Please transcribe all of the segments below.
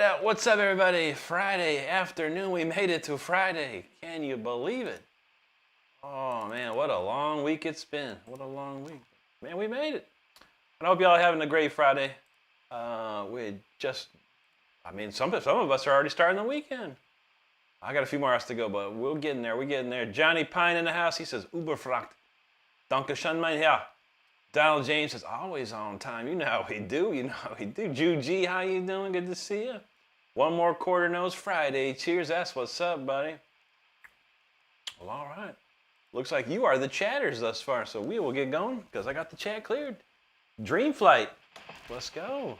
Shoutout. What's up, everybody? Friday afternoon. We made it to Friday. Can you believe it? Oh, man, what a long week it's been. What a long week. Man, we made it. I hope y'all are having a great Friday. Some of us are already starting the weekend. I got a few more hours to go, but we're getting there. We're getting there. Johnny Pine in the house. He says, Uberfracht. Danke schön, mein Herr. Donald James is always on time. You know how we do. You know how we do. Ju G, how you doing? Good to see you. One more quarter nose Friday. Cheers. That's what's up, buddy. Well, all right. Looks like you are the chatters thus far, so we will get going because I got the chat cleared. Dream Flight. Let's go.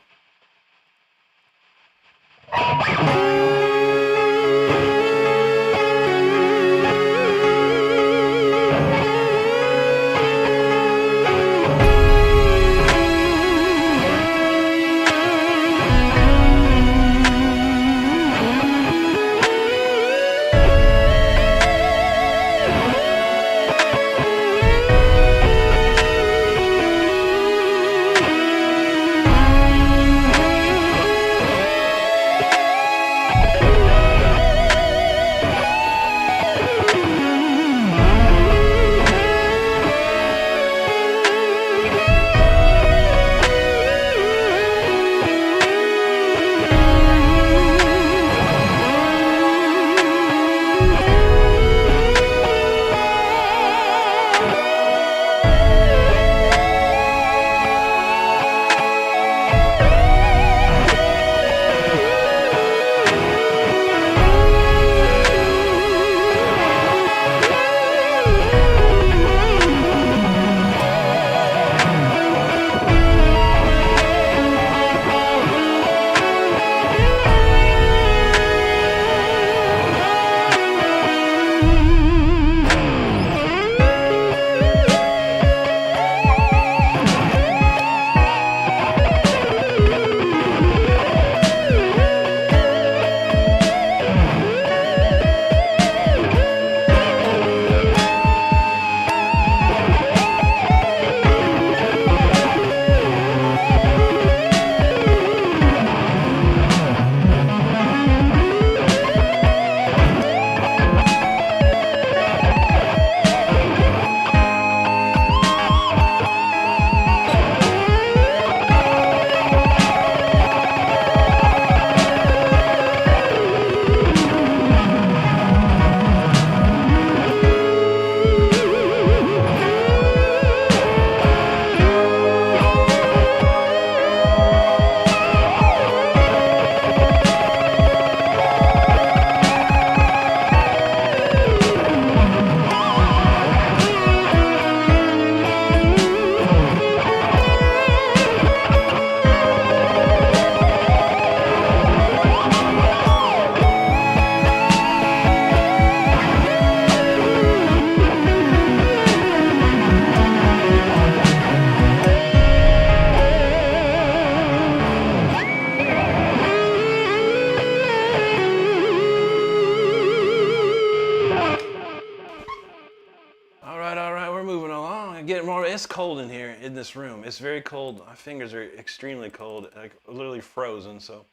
Room. It's very cold. My fingers are extremely cold, like literally frozen. So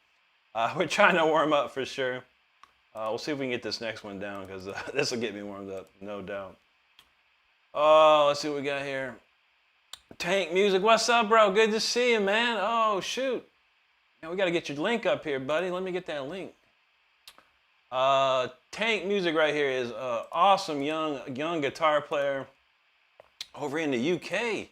we're trying to warm up for sure. We'll see if we can get this next one down because this will get me warmed up, no doubt. Oh, let's see what we got here. Tank Music, what's up, bro? Good to see you, man. Oh, shoot. Man, we got to get your link up here, buddy. Let me get that link. Tank Music right here is an awesome young guitar player over in the UK.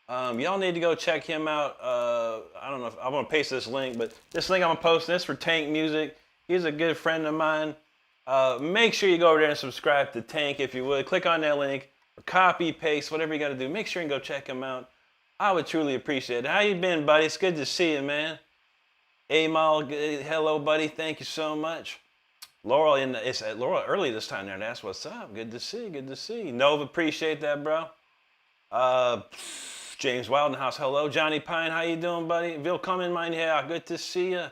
Y'all need to go check him out. I don't know if I'm going to paste this link, but this link I'm going to post this for Tank Music. He's a good friend of mine. Make sure you go over there and subscribe to Tank if you would. Click on that link, or copy, paste, whatever you got to do. Make sure and go check him out. I would truly appreciate it. How you been, buddy? It's good to see you, man. Amal, hello, buddy. Thank you so much. Laurel, it's Laurel early this time there. That's what's up. Good to see you. Good to see you. Nova, appreciate that, bro. James Wild in the house, hello. Johnny Pine, how you doing, buddy? Willkommen, mein Herr, good to see you.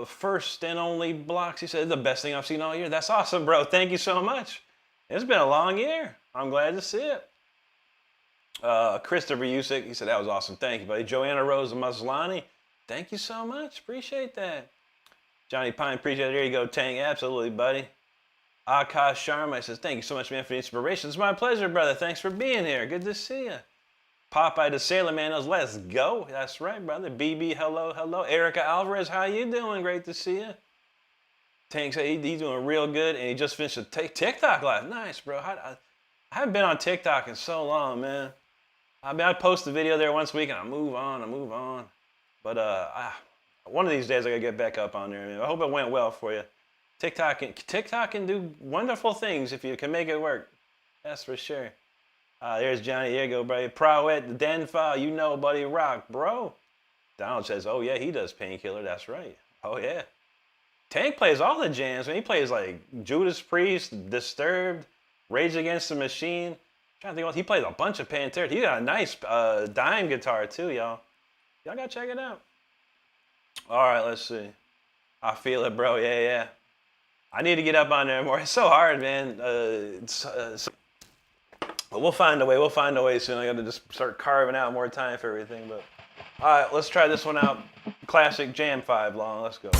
First and only Blocks, he said, the best thing I've seen all year. That's awesome, bro. Thank you so much. It's been a long year. I'm glad to see it. Christopher Usick, he said, that was awesome. Thank you, buddy. Joanna Rose Maslani, Thank you so much. Appreciate that. Johnny Pine, appreciate it. There you go, Tank. Absolutely, buddy. Akash Sharma says, thank you so much, man, for the inspiration. It's my pleasure, brother. Thanks for being here. Good to see you. Popeye the Sailor Man knows, let's go. That's right, brother. BB, hello, hello. Erica Alvarez, how you doing? Great to see you. Tank said he's doing real good, and he just finished a TikTok live. Nice, bro. I haven't been on TikTok in so long, man. I post a video there once a week, and I move on. But one of these days I gotta get back up on there. Man. I hope it went well for you. TikTok can do wonderful things if you can make it work. That's for sure. There's Johnny. There you go, buddy. Prowett, the Den File. You know, buddy. Rock, bro. Donald says, oh, yeah, he does Painkiller. That's right. Oh, yeah. Tank plays all the jams. Man. He plays like Judas Priest, Disturbed, Rage Against the Machine. I'm trying to think what he plays a bunch of Pantera. He got a nice dime guitar, too, y'all. Y'all got to check it out. All right, let's see. I feel it, bro. Yeah. I need to get up on there more. It's so hard, man. But we'll find a way soon. I got to just start carving out more time for everything. But all right, let's try this one out. Classic Jam 5 long. Let's go.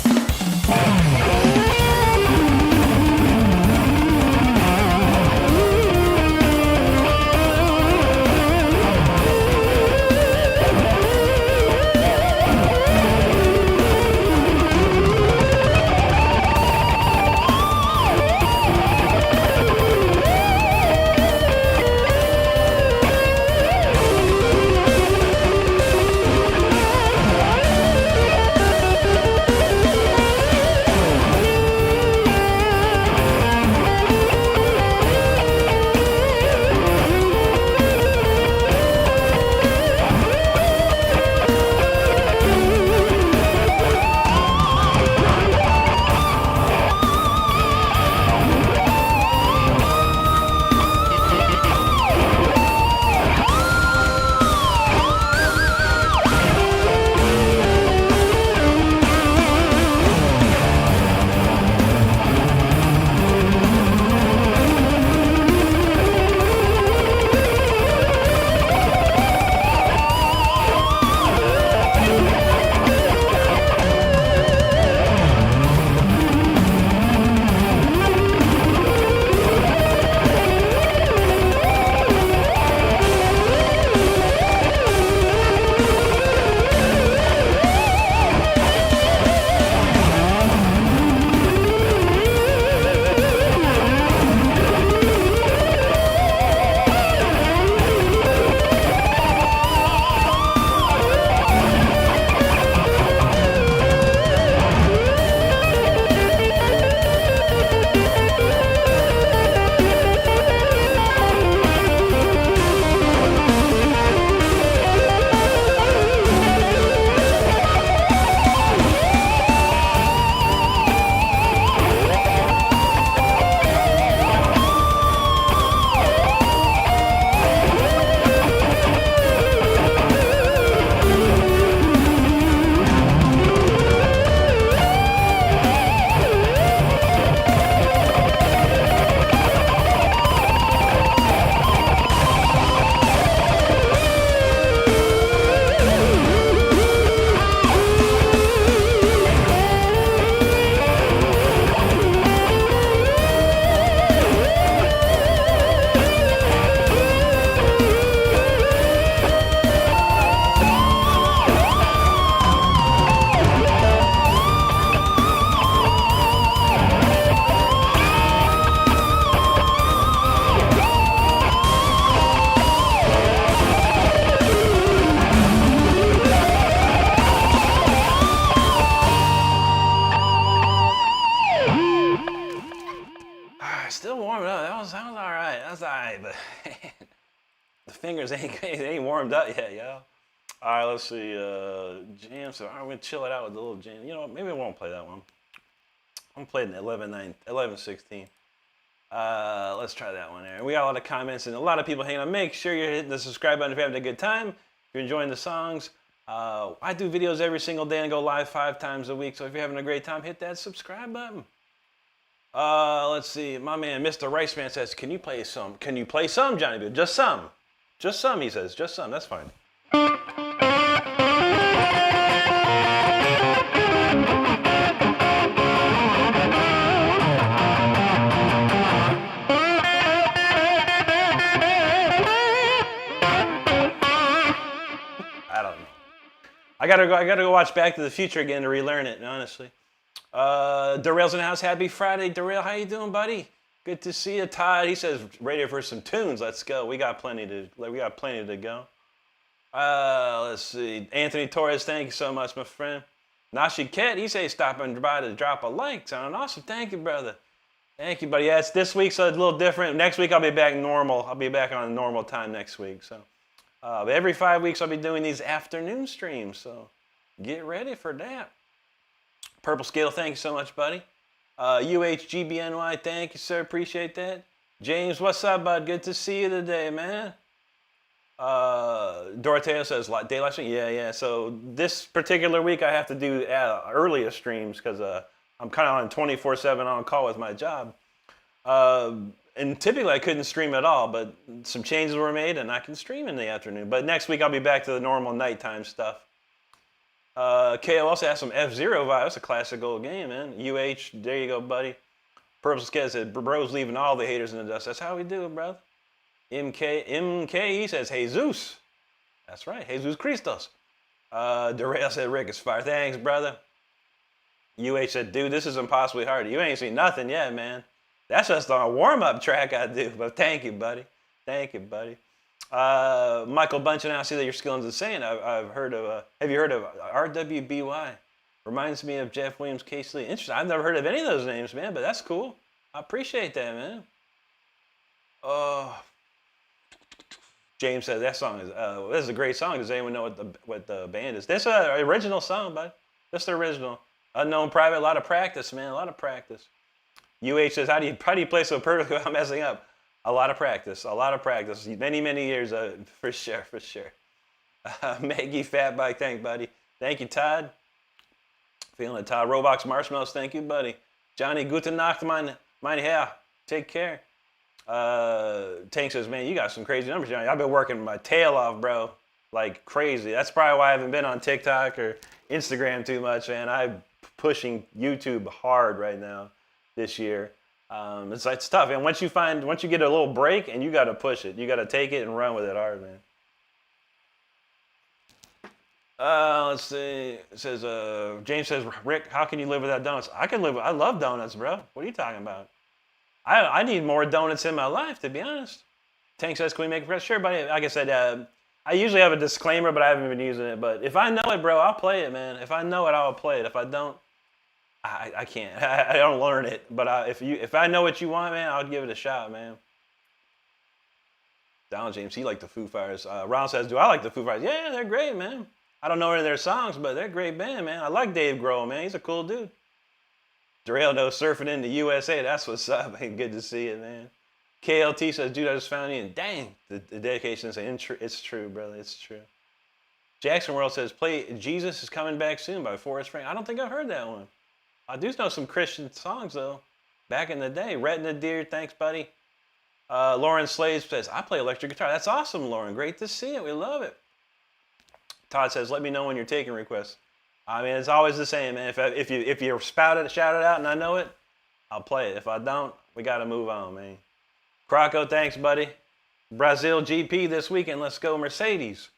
fingers ain't warmed up yet, yo. All right, let's see. Jam. So I'm gonna chill it out with the little jam. You know, maybe I won't play that one. I'm playing 11-16. Let's try that one there. We got a lot of comments and a lot of people hanging on. Make sure you're hitting the subscribe button if you're having a good time. If you're enjoying the songs. I do videos every single day and go live 5 times a week. So if you're having a great time, hit that subscribe button. Let's see. My man, Mr. Rice Man says, can you play some? Can you play some, Johnny B? Just some. Just some, he says. Just some. That's fine. I gotta go watch Back to the Future again to relearn it, honestly. Darrell's in the house. Happy Friday, Darrell. How you doing, buddy? Good to see you. Todd, he says ready for some tunes. Let's go. We got plenty to go. Let's see. Anthony Torres, thank you so much, my friend. Nashi Ket, he says stopping by to drop a like. Sounding awesome. Thank you, brother. Thank you, buddy. Yeah, it's this week, so it's a little different. Next week I'll be back normal. I'll be back on normal time next week. So but every 5 weeks I'll be doing these afternoon streams. So get ready for that. Purple Scale, thank you so much, buddy. UHGBNY, thank you, sir. Appreciate that. James, what's up, bud? Good to see you today, man. Doroteo says, daylight stream? Yeah. So this particular week I have to do earlier streams because I'm kind of on 24/7 on call with my job. And typically I couldn't stream at all, but some changes were made and I can stream in the afternoon. But next week I'll be back to the normal nighttime stuff. KO also has some F-Zero vibe. That's a classic old game, man. UH, there you go, buddy. Purple Sked said, bro's leaving all the haters in the dust. That's how we do it, brother. MK, he says, Jesus. That's right, Jesus Christos. Darrell said, Rick is fire. Thanks, brother. UH said, dude, this is impossibly hard. You ain't seen nothing yet, man. That's just on a warm-up track I do. But thank you, buddy. Thank you, buddy. Michael Bunch, and I see that your skilling's insane. I've heard of, have you heard of RWBY? Reminds me of Jeff Williams, Casey Lee. Interesting. I've never heard of any of those names, man, but that's cool. I appreciate that, man. James said that song is, this is a great song. Does anyone know what the band is? This is an original song, bud. This is the original. Unknown Private, a lot of practice, man, a lot of practice. UH says, how do you play so perfectly without messing up? A lot of practice, many, many years, for sure. Maggie Fatbike, thank you, buddy. Thank you, Todd. Feeling it, Todd. Roblox Marshmallows, thank you, buddy. Johnny, gute Nacht, mein Herr. Take care. Tank says, man, you got some crazy numbers, Johnny. I've been working my tail off, bro, like crazy. That's probably why I haven't been on TikTok or Instagram too much, man. I'm pushing YouTube hard right now this year. It's tough, and once you get a little break, and you got to push it, you got to take it and run with it hard, man. Let's see. It says James says, Rick, how can you live without donuts? I can live. I love donuts, bro. What are you talking about? I need more donuts in my life, to be honest. Tank says, can we make a press? Sure, buddy. Like I said, I usually have a disclaimer, but I haven't been using it. But if I know it, bro, I'll play it, man. If I know it, I'll play it. If I don't, I can't. I don't learn it. But if I know what you want, man, I'll give it a shot, man. Donald James, he liked the Foo Fighters. Ron says, do I like the Foo Fighters? Yeah, they're great, man. I don't know any of their songs, but they're a great band, man. I like Dave Grohl, man. He's a cool dude. Darrell knows surfing in the USA. That's what's up, man. Good to see it, man. KLT says, dude, I just found you. And dang, the dedication is it's true, brother. It's true. Jackson World says, play Jesus is Coming Back Soon by Forrest Frank. I don't think I've heard that one. I do know some Christian songs, though, back in the day. Retina Deer, thanks, buddy. Lauren Slade says, I play electric guitar. That's awesome, Lauren. Great to see it. We love it. Todd says, let me know when you're taking requests. I mean, it's always the same, man. If you shout it out, and I know it, I'll play it. If I don't, we got to move on, man. Croco, thanks, buddy. Brazil GP this weekend. Let's go, Mercedes.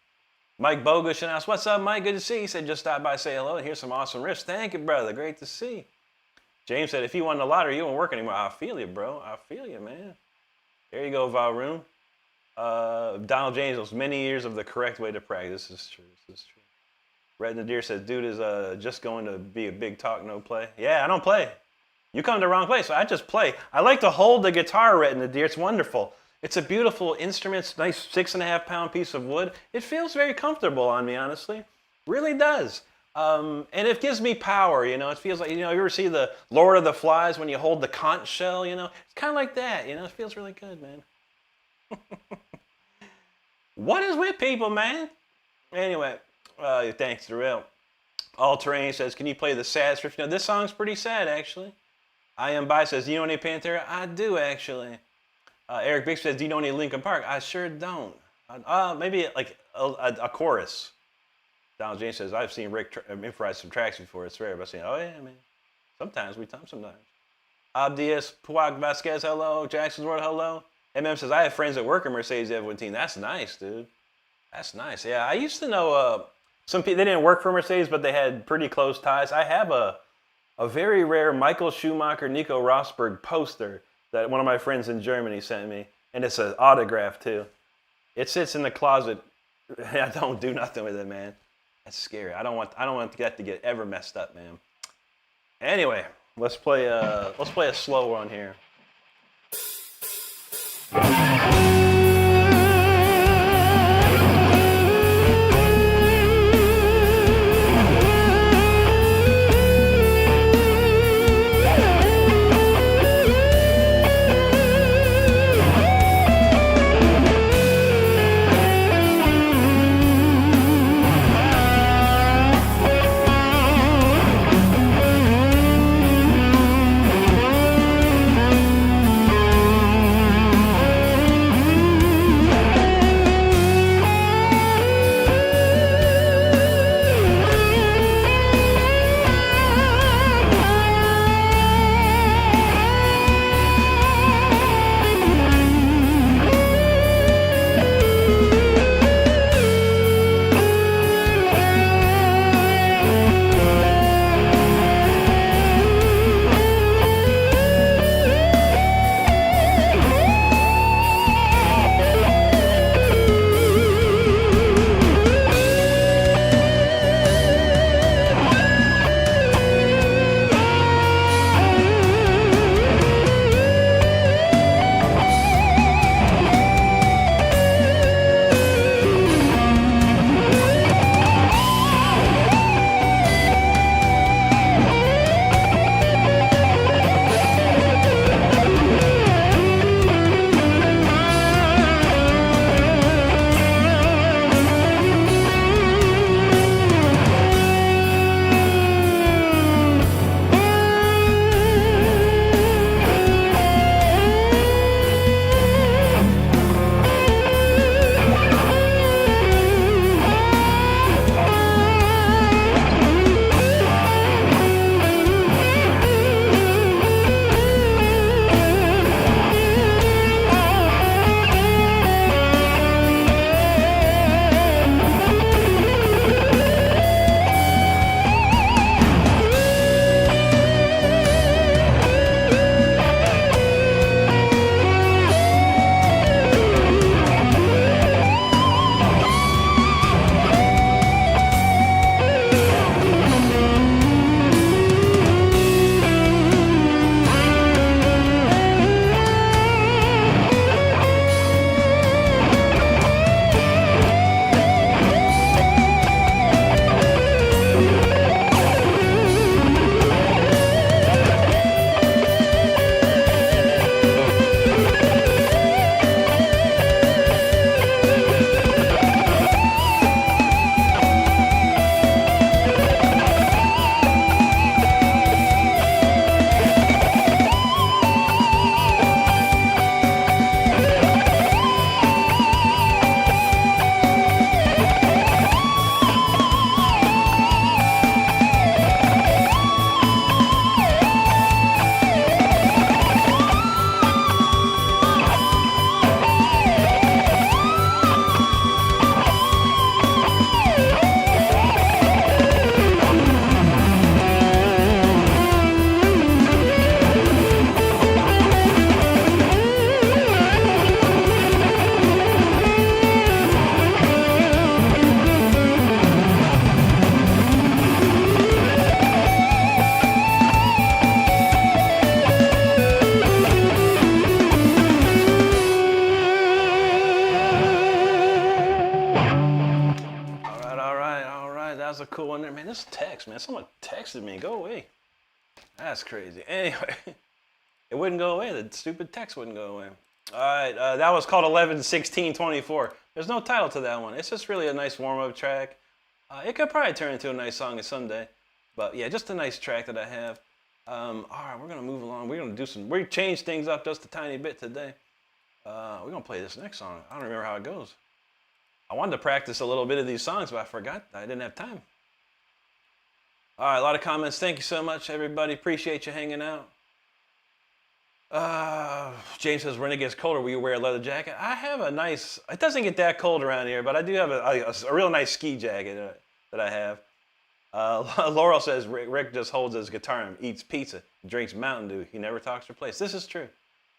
Mike Bogush and us. What's up, Mike? Good to see you. He said, just stop by, say hello, and here's some awesome riffs. Thank you, brother. Great to see. James said, if you won the lottery, you won't work anymore. I feel you, bro. I feel you, man. There you go, Valroon. Donald James was many years of the correct way to practice. This is true. This is true. Retina Deer says, dude is just going to be a big talk, no play. Yeah, I don't play. You come to the wrong place. So I just play. I like to hold the guitar, Retina Deer. It's wonderful. It's a beautiful instrument. It's a nice 6.5-pound piece of wood. It feels very comfortable on me, honestly. Really does. And it gives me power, you know. It feels like, you know, you ever see the Lord of the Flies when you hold the conch shell, you know? It's kind of like that, you know. It feels really good, man. What is with people, man? Anyway, thanks, Darrell. All Terrain says, can you play the sad strip? You know, this song's pretty sad, actually. I Am By says, do you know any Pantera? I do, actually. Eric Big says, do you know any Linkin Park? I sure don't. Maybe like a chorus. Donald James says, I've seen Rick improvise some tracks before. It's rare, but I've seen, oh, yeah, I mean, sometimes. Abdias, Puak Vasquez, hello. Jackson's World, hello. MM says, I have friends that work in Mercedes F-110. That's nice, dude. That's nice. Yeah, I used to know some people, they didn't work for Mercedes, but they had pretty close ties. I have a very rare Michael Schumacher, Nico Rosberg poster that one of my friends in Germany sent me, and it's an autograph too. It sits in the closet. I don't do nothing with it, man. That's scary. I don't want that to get ever messed up, man. Anyway, let's play a slow one here. cool one there. Man, this text, man. Someone texted me. Go away. That's crazy. Anyway, it wouldn't go away. The stupid text wouldn't go away. All right, that was called 11-16-24. There's no title to that one. It's just really a nice warm-up track. It could probably turn into a nice song someday. But yeah, just a nice track that I have. All right, we're going to move along. We're going to we changed things up just a tiny bit today. We're going to play this next song. I don't remember how it goes. I wanted to practice a little bit of these songs, but I forgot. I didn't have time. All right, a lot of comments. Thank you so much, everybody. Appreciate you hanging out. James says, when it gets colder, will you wear a leather jacket? I have a nice, it doesn't get that cold around here, but I do have a real nice ski jacket that that I have. Laurel says Rick just holds his guitar and eats pizza, drinks Mountain Dew. He never talks or plays. This is true.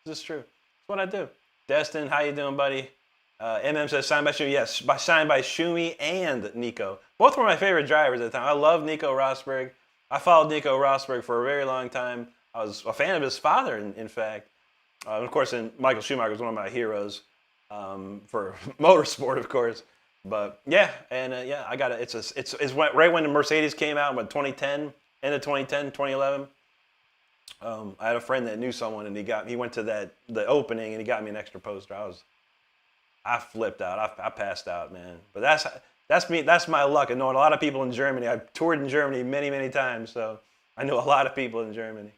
This is true. That's what I do. Destin, how you doing, buddy? MM says signed by Shumi. Yes, signed by Shumi and Nico. Both were my favorite drivers at the time. I love Nico Rosberg. I followed Nico Rosberg for a very long time. I was a fan of his father, in fact. Of course, and Michael Schumacher was one of my heroes for motorsport, of course. But yeah, and yeah, I got it. It's right when the Mercedes came out, in 2010, end of 2010, 2011. I had a friend that knew someone, and he went to the opening, and he got me an extra poster. I flipped out. I passed out, man. But that's me. That's my luck. And knowing a lot of people in Germany. I've toured in Germany many, many times, so I know a lot of people in Germany.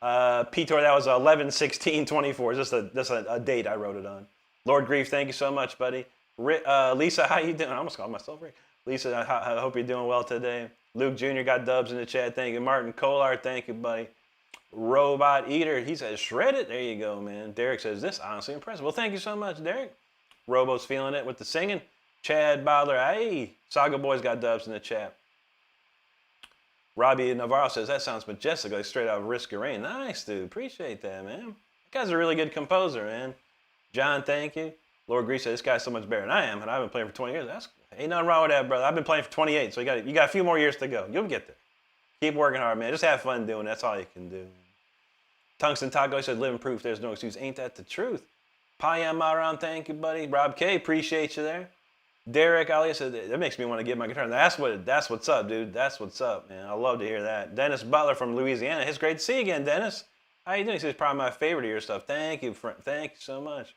P-Tour, that was 11/16/24. Just a date I wrote it on. Lord Grief, thank you so much, buddy. Lisa, how you doing? I almost called myself Rick. Lisa, I hope you're doing well today. Luke Jr. got dubs in the chat. Thank you. Martin Kolar, thank you, buddy. Robot Eater, he says, shred it. There you go, man. Derek says, this honestly impressive. Well, thank you so much, Derek. Robo's feeling it with the singing. Chad Bowler, hey. Saga Boys got dubs in the chat. Robbie Navarro says, that sounds majestic, like straight out of Risk of Rain. Nice, dude. Appreciate that, man. That guy's a really good composer, man. John, thank you. Lord Grease said, this guy's so much better than I am, and I've been playing for 20 years. Ain't nothing wrong with that, brother. I've been playing for 28, so you got a few more years to go. You'll get there. Keep working hard, man. Just have fun doing it. That's all you can do. Tungsten Taco said, living proof, there's no excuse. Ain't that the truth? Payam Maran, thank you, buddy. Rob K, appreciate you there. Derek Ali said, that makes me want to get my guitar. That's what's up, dude. That's what's up, man. I love to hear that. Dennis Butler from Louisiana. It's great to see you again, Dennis. How you doing? He says, probably my favorite of your stuff. Thank you, friend. Thank you so much.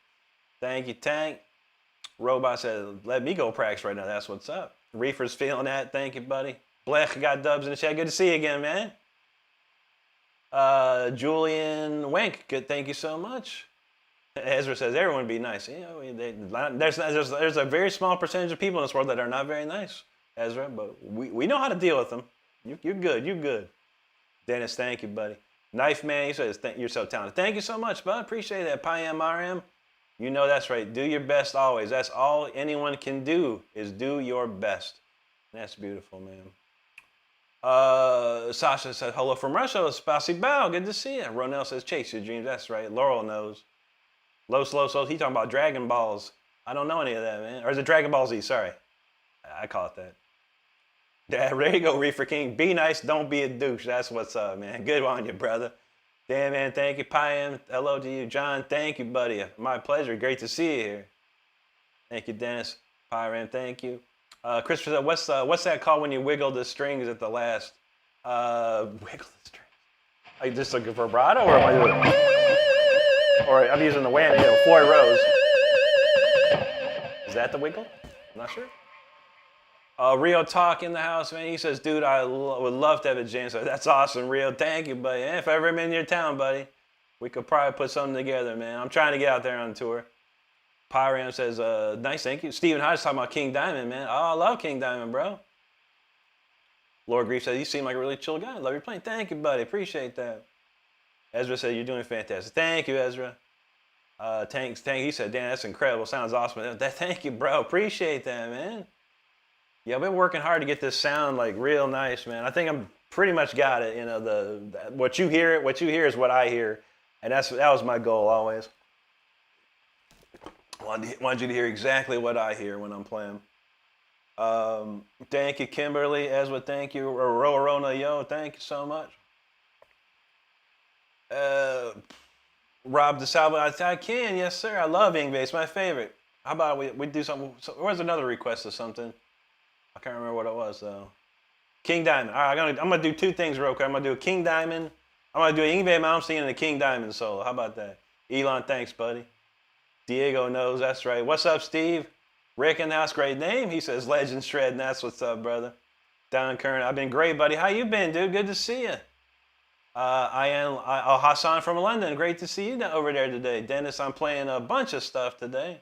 Thank you, Tank. Robot said, let me go practice right now. That's what's up. Reefer's feeling that. Thank you, buddy. Blech got dubs in the chat. Good to see you again, man. Julian Wink, good. Thank you so much. Ezra says, everyone be nice. You know, there's a very small percentage of people in this world that are not very nice, Ezra, but we know how to deal with them. You're good. You're good. Dennis, thank you, buddy. Knife Man, he says, you're so talented. Thank you so much, bud. Appreciate that. Payam RM. You know that's right. Do your best always. That's all anyone can do is do your best. That's beautiful, man. Sasha said, hello from Russia. Spasibo. Good to see you. Ronell says, chase your dreams. That's right. Laurel knows. Low, slow, slow. He talking about Dragon Balls. I don't know any of that, man. Or is it Dragon Ball Z? Sorry. I call it that. Yeah, there you go, Reefer King. Be nice. Don't be a douche. That's what's up, man. Good on you, brother. Damn, man. Thank you. Payam. Hello to you. John, thank you, buddy. My pleasure. Great to see you here. Thank you, Dennis. Pyram, thank you. Christopher said, what's that called when you wiggle the strings at the last? Wiggle the strings. Are you just looking for vibrato, or am I doing it? Or I'm using the whammy, Floyd Rose. Is that the wiggle? I'm not sure. Rio Talk in the house, man. He says, dude, I would love to have a jam. So that's awesome, Rio. Thank you, buddy. If I ever am in your town, buddy, we could probably put something together, man. I'm trying to get out there on tour. Pyram says, nice, thank you. Stephen Hodge talking about King Diamond, man. Oh, I love King Diamond, bro. Lord Grief says, you seem like a really chill guy. I love your playing. Thank you, buddy. Appreciate that. Ezra said, you're doing fantastic. Thank you, Ezra. Tank, he said, Dan, that's incredible. Sounds awesome. Thank you, bro. Appreciate that, man. Yeah, I've been working hard to get this sound like real nice, man. I think I'm pretty much got it. You know, what you hear is what I hear, and that was my goal always. Wanted you to hear exactly what I hear when I'm playing. Thank you, Kimberly. Ezra, thank you. Rona, yo, thank you so much. Rob DeSalvo, I can, yes, sir. I love Ingve. It's my favorite. How about we do something? Where's another request of something? I can't remember what it was, though. King Diamond. All right, I'm going to do two things real quick. I'm going to do a King Diamond. I'm going to do an Ingve Malmsteen and a King Diamond solo. How about that? Elon, thanks, buddy. Diego knows, that's right. What's up, Steve? Rick in the house, great name. He says, Legend Shred, and that's what's up, brother. Don Kern, I've been great, buddy. How you been, dude? Good to see you. Hassan from London, great to see you over there today. Dennis, I'm playing a bunch of stuff today.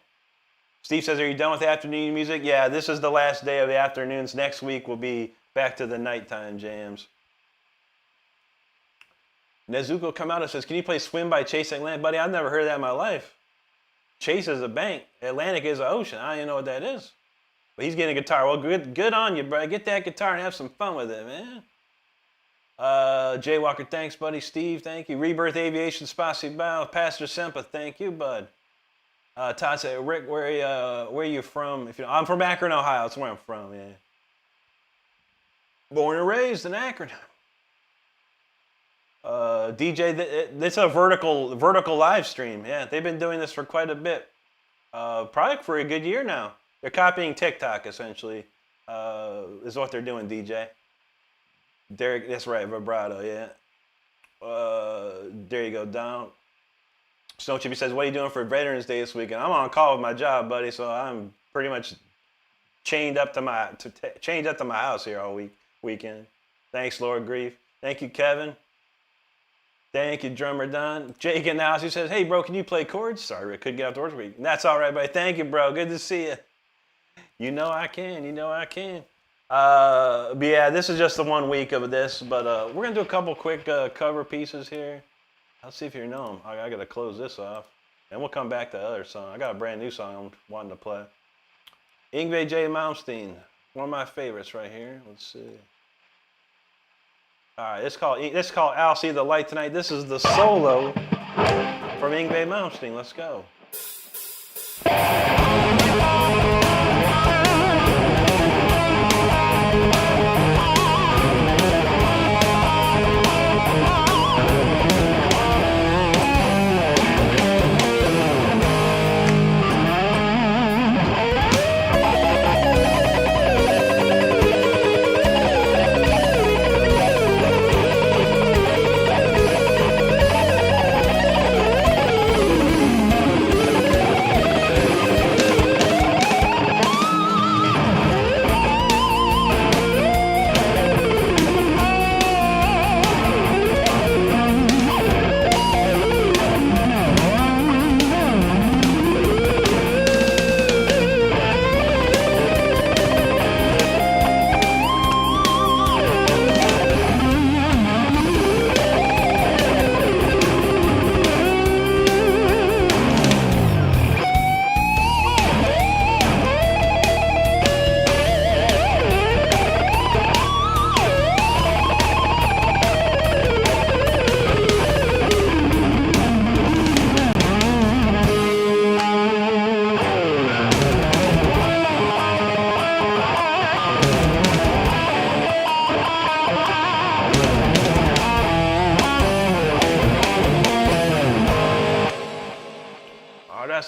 Steve says, are you done with afternoon music? Yeah, this is the last day of the afternoons. Next week we'll be back to the nighttime jams. Nezuko Kamado says, can you play Swim by Chase Atlantic? Buddy, I've never heard that in my life. Chase is a bank. Atlantic is an ocean. I don't even know what that is. But he's getting a guitar. Well, good on you, bro. Get that guitar and have some fun with it, man. Jay Walker, thanks, buddy. Steve, thank you. Rebirth Aviation, spasibo. Pastor Sempa, thank you, bud. Todd said, Rick, where are you from? I'm from Akron, Ohio. That's where I'm from, yeah. Born and raised in Akron. DJ, it's a vertical live stream. Yeah, they've been doing this for quite a bit. Probably for a good year now. They're copying TikTok, essentially, is what they're doing, DJ. Derek, that's right, vibrato, yeah. There you go, down. Snow Chippy says, what are you doing for Veterans Day this weekend? I'm on call with my job, buddy, so I'm pretty much chained up to my house here all weekend. Thanks, Lord Grief. Thank you, Kevin. Thank you, Drummer Don. Jake in the house, he says, hey, bro, can you play chords? Sorry, I couldn't get out the work week. That's all right, buddy. Thank you, bro. Good to see you. You know I can. You know I can. But yeah, this is just the 1 week of this, but we're going to do a couple quick cover pieces here. Let's see if you know them. I got to close this off, and we'll come back to the other song. I got a brand new song I'm wanting to play. Ingve J. Malmsteen, one of my favorites right here. Let's see. All right, it's called I'll See the Light Tonight. This is the solo from Ingve Malmsteen. Let's go.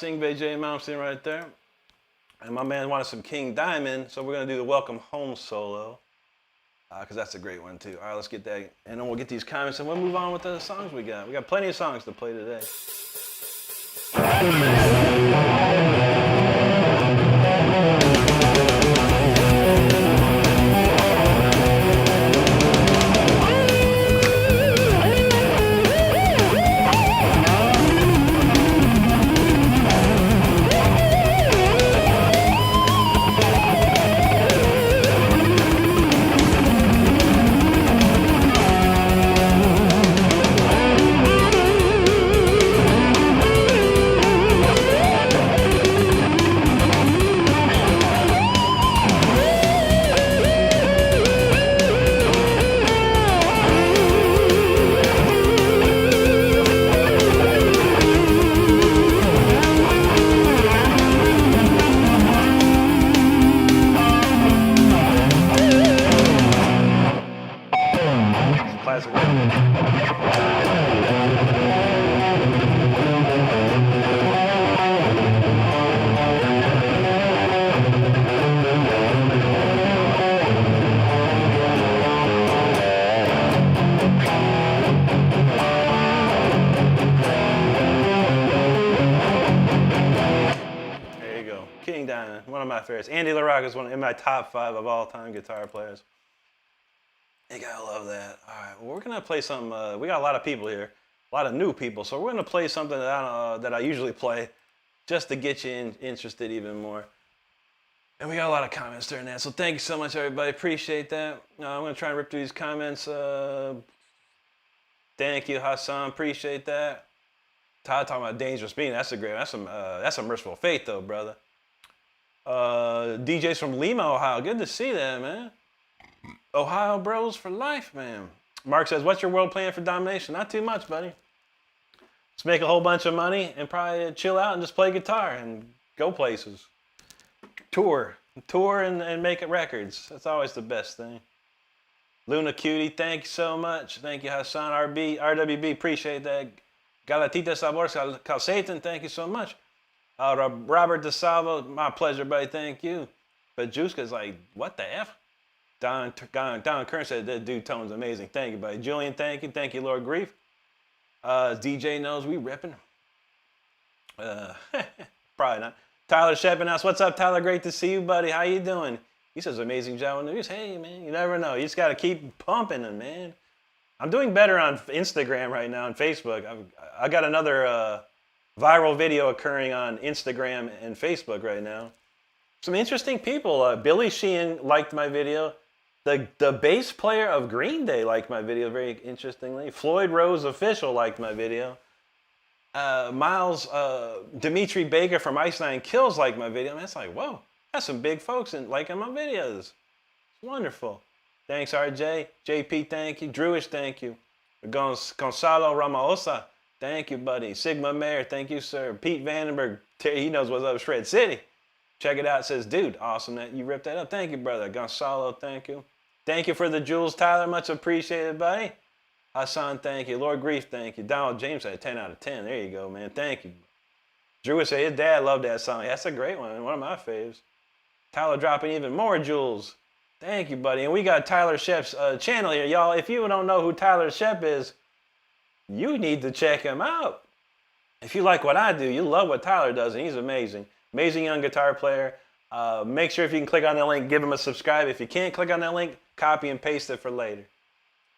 Ingve J. Malmsteen right there. And my man wanted some King Diamond, so we're going to do the Welcome Home solo, because that's a great one too. All right, let's get that, and then we'll get these comments, and we'll move on with the songs we got. We got plenty of songs to play today. Andy LaRocque is in my top 5 of all-time guitar players. You gotta love that. All right, well, we're gonna play some. We got a lot of people here, a lot of new people, so we're gonna play something that I usually play, just to get you interested even more. And we got a lot of comments during that, so thank you so much, everybody. Appreciate that. I'm gonna try and rip through these comments. Thank you, Hassan. Appreciate that. Todd talking about Dangerous Being. That's some Merciful Fate, though, brother. DJs from Lima, Ohio. Good to see that, man. Ohio bros for life, man. Mark says, what's your world plan for domination? Not too much, buddy. Let's make a whole bunch of money and probably chill out and just play guitar and go places. Tour and make it records. That's always the best thing. Luna Cutie, thank you so much. Thank you, Hassan RWB, appreciate that. Galatita Sabor Calcetin, thank you so much. Robert DeSalvo, my pleasure, buddy, thank you. But Juska's like, what the F? Don Kern said that dude tone's amazing. Thank you, buddy. Julian, thank you. Thank you, Lord Grief. DJ knows we ripping. Probably not. Tyler Sheppenhouse, what's up, Tyler? Great to see you, buddy. How you doing? He says amazing job on the news. Hey, man, you never know. You just got to keep pumping them, man. I'm doing better on Instagram right now and Facebook. I got another viral video occurring on Instagram and Facebook right now. Some interesting people. Billy Sheehan liked my video. The bass player of Green Day liked my video very interestingly. Floyd Rose Official liked my video. Miles Dimitri Baker from Ice Nine Kills liked my video. And it's like, whoa, that's some big folks liking my videos. It's wonderful. Thanks, RJ. JP, thank you. Drewish, thank you. Gonzalo Ramaosa, thank you, buddy. Sigma Mayer, thank you, sir. Pete Vandenberg, he knows what's up, Shred City. Check it out. It says, dude, awesome that you ripped that up. Thank you, brother. Gonzalo, thank you. Thank you for the jewels, Tyler. Much appreciated, buddy. Hassan, thank you. Lord Grief, thank you. Donald James said 10 out of 10. There you go, man. Thank you. Drew would say his dad loved that song. That's a great one. One of my faves. Tyler dropping even more jewels. Thank you, buddy. And we got Tyler Shep's channel here. Y'all, if you don't know who Tyler Shep is, you need to check him out. If you like what I do, you love what Tyler does, and he's amazing. Amazing young guitar player. Make sure if you can click on that link, give him a subscribe. If you can't click on that link, copy and paste it for later.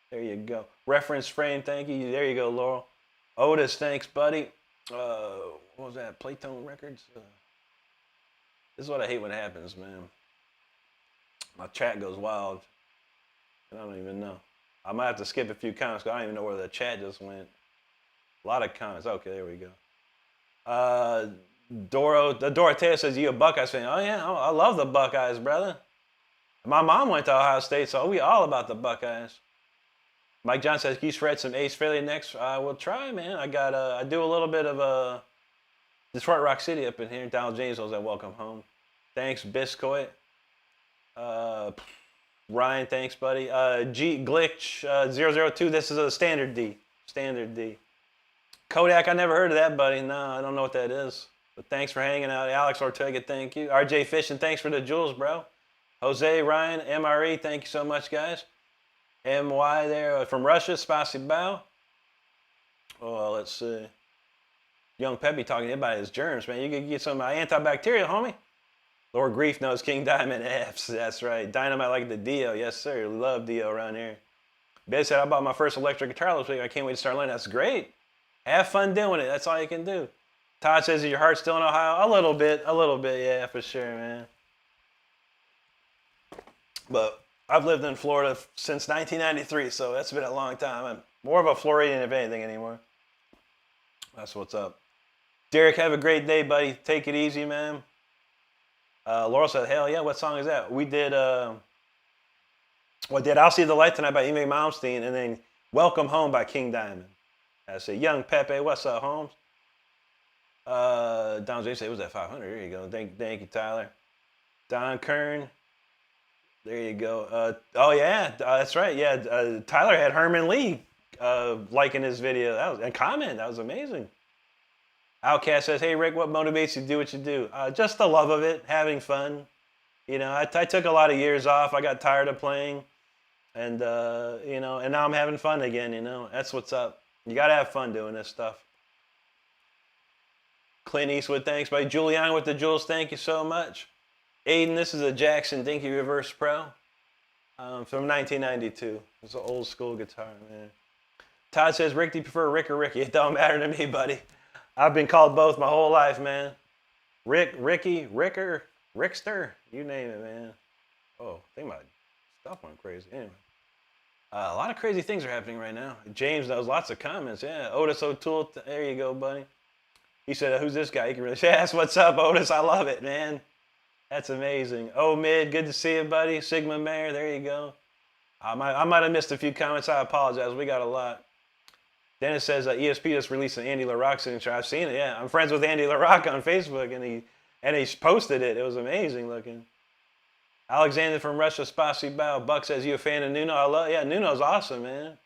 There you go. Reference frame, thank you. There you go, Laurel. Otis, thanks, buddy. What was that? Playtone Records? This is what I hate when it happens, man. My chat goes wild. And I don't even know. I might have to skip a few comments because I don't even know where the chat just went. A lot of comments. Okay, there we go. Dorothea says, you a Buckeyes fan? Oh, yeah, I love the Buckeyes, brother. My mom went to Ohio State, so we all about the Buckeyes. Mike John says, can you shred some Ace Frehley next? I will try, man. I do a little bit of Detroit Rock City up in here. Donald James was at Welcome Home. Thanks, Biscoit. Ryan, thanks, buddy. G Glitch 002, this is a standard D. Standard D. Kodak, I never heard of that, buddy. No, I don't know what that is. But thanks for hanging out. Alex Ortega, thank you. RJ Fishing, thanks for the jewels, bro. Jose, Ryan, MRE, thank you so much, guys. MY there from Russia, Spasibo. Oh, let's see. Young Peppy talking about his germs, man. You can get some antibacterial, homie. Lord Grief knows King Diamond F's. That's right. Dynamite like the Dio. Yes, sir. Love Dio around here. Ben said, I bought my first electric guitar this week. I can't wait to start learning. That's great. Have fun doing it. That's all you can do. Todd says, is your heart still in Ohio? A little bit, yeah, for sure, man. But I've lived in Florida since 1993, so that's been a long time. I'm more of a Floridian, if anything, anymore. That's what's up. Derek, have a great day, buddy. Take it easy, man. Laurel said, hell yeah, what song is that? We did, I'll See the Light Tonight by Ingve Malmsteen, and then Welcome Home by King Diamond. I said, Young Pepe, what's up, Holmes? Don James said it was at 500. There you go. Thank you, Tyler. Don Kern. There you go. Oh yeah, that's right. Yeah, Tyler had Herman Lee liking his video. That was a comment. That was amazing. Outcast says, "Hey Rick, what motivates you to do what you do?" Just the love of it, having fun. You know, I took a lot of years off. I got tired of playing, and you know, and now I'm having fun again. You know, that's what's up. You gotta have fun doing this stuff. Clint Eastwood, thanks, buddy. Juliana with the jewels, thank you so much. Aiden, this is a Jackson Dinky Reverse Pro from 1992. It's an old school guitar, man. Todd says, Rick, do you prefer Rick or Ricky? It don't matter to me, buddy. I've been called both my whole life, man. Rick, Ricky, Ricker, Rickster, you name it, man. Oh, I think my stuff went crazy. Anyway. A lot of crazy things are happening right now. James knows lots of comments. Yeah, Otis O'Toole, there you go, buddy. He said, who's this guy? He can really say, yes, what's up, Otis? I love it, man. That's amazing. Oh, Mid, good to see you, buddy. Sigma Mayor, there you go. I might have missed a few comments. I apologize. We got a lot. Dennis says ESP just released an Andy LaRock signature. I've seen it. Yeah, I'm friends with Andy LaRock on Facebook, and he posted it. It was amazing looking. Alexander from Russia, Spasibo. Buck says, you a fan of Nuno? Yeah, Nuno's awesome, man.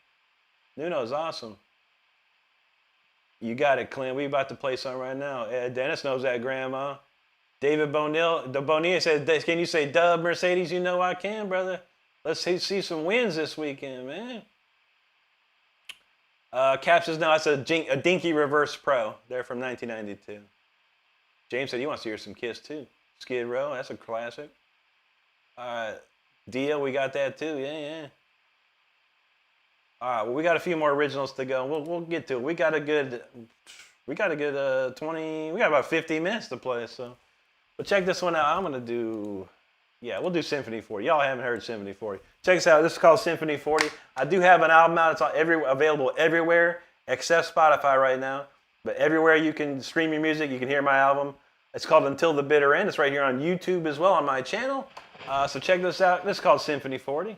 Nuno's awesome. You got it, Clint. We about to play something right now. Dennis knows that, Grandma. David Bonilla says, can you say dub Mercedes? You know I can, brother. Let's see some wins this weekend, man. Cap says, no, that's a Dinky Reverse Pro. They're from 1992. James said he wants to hear some Kiss, too. Skid Row, that's a classic. Dia, we got that, too. Yeah. All right, well, we got a few more originals to go. We'll get to it. We got a good 20. We got about 50 minutes to play. So, but check this one out. I'm gonna do. Yeah, we'll do Symphony 40. Y'all haven't heard Symphony 40. Check this out. This is called Symphony 40. I do have an album out. It's available everywhere except Spotify right now. But everywhere you can stream your music, you can hear my album. It's called Until the Bitter End. It's right here on YouTube as well on my channel. So check this out. This is called Symphony 40.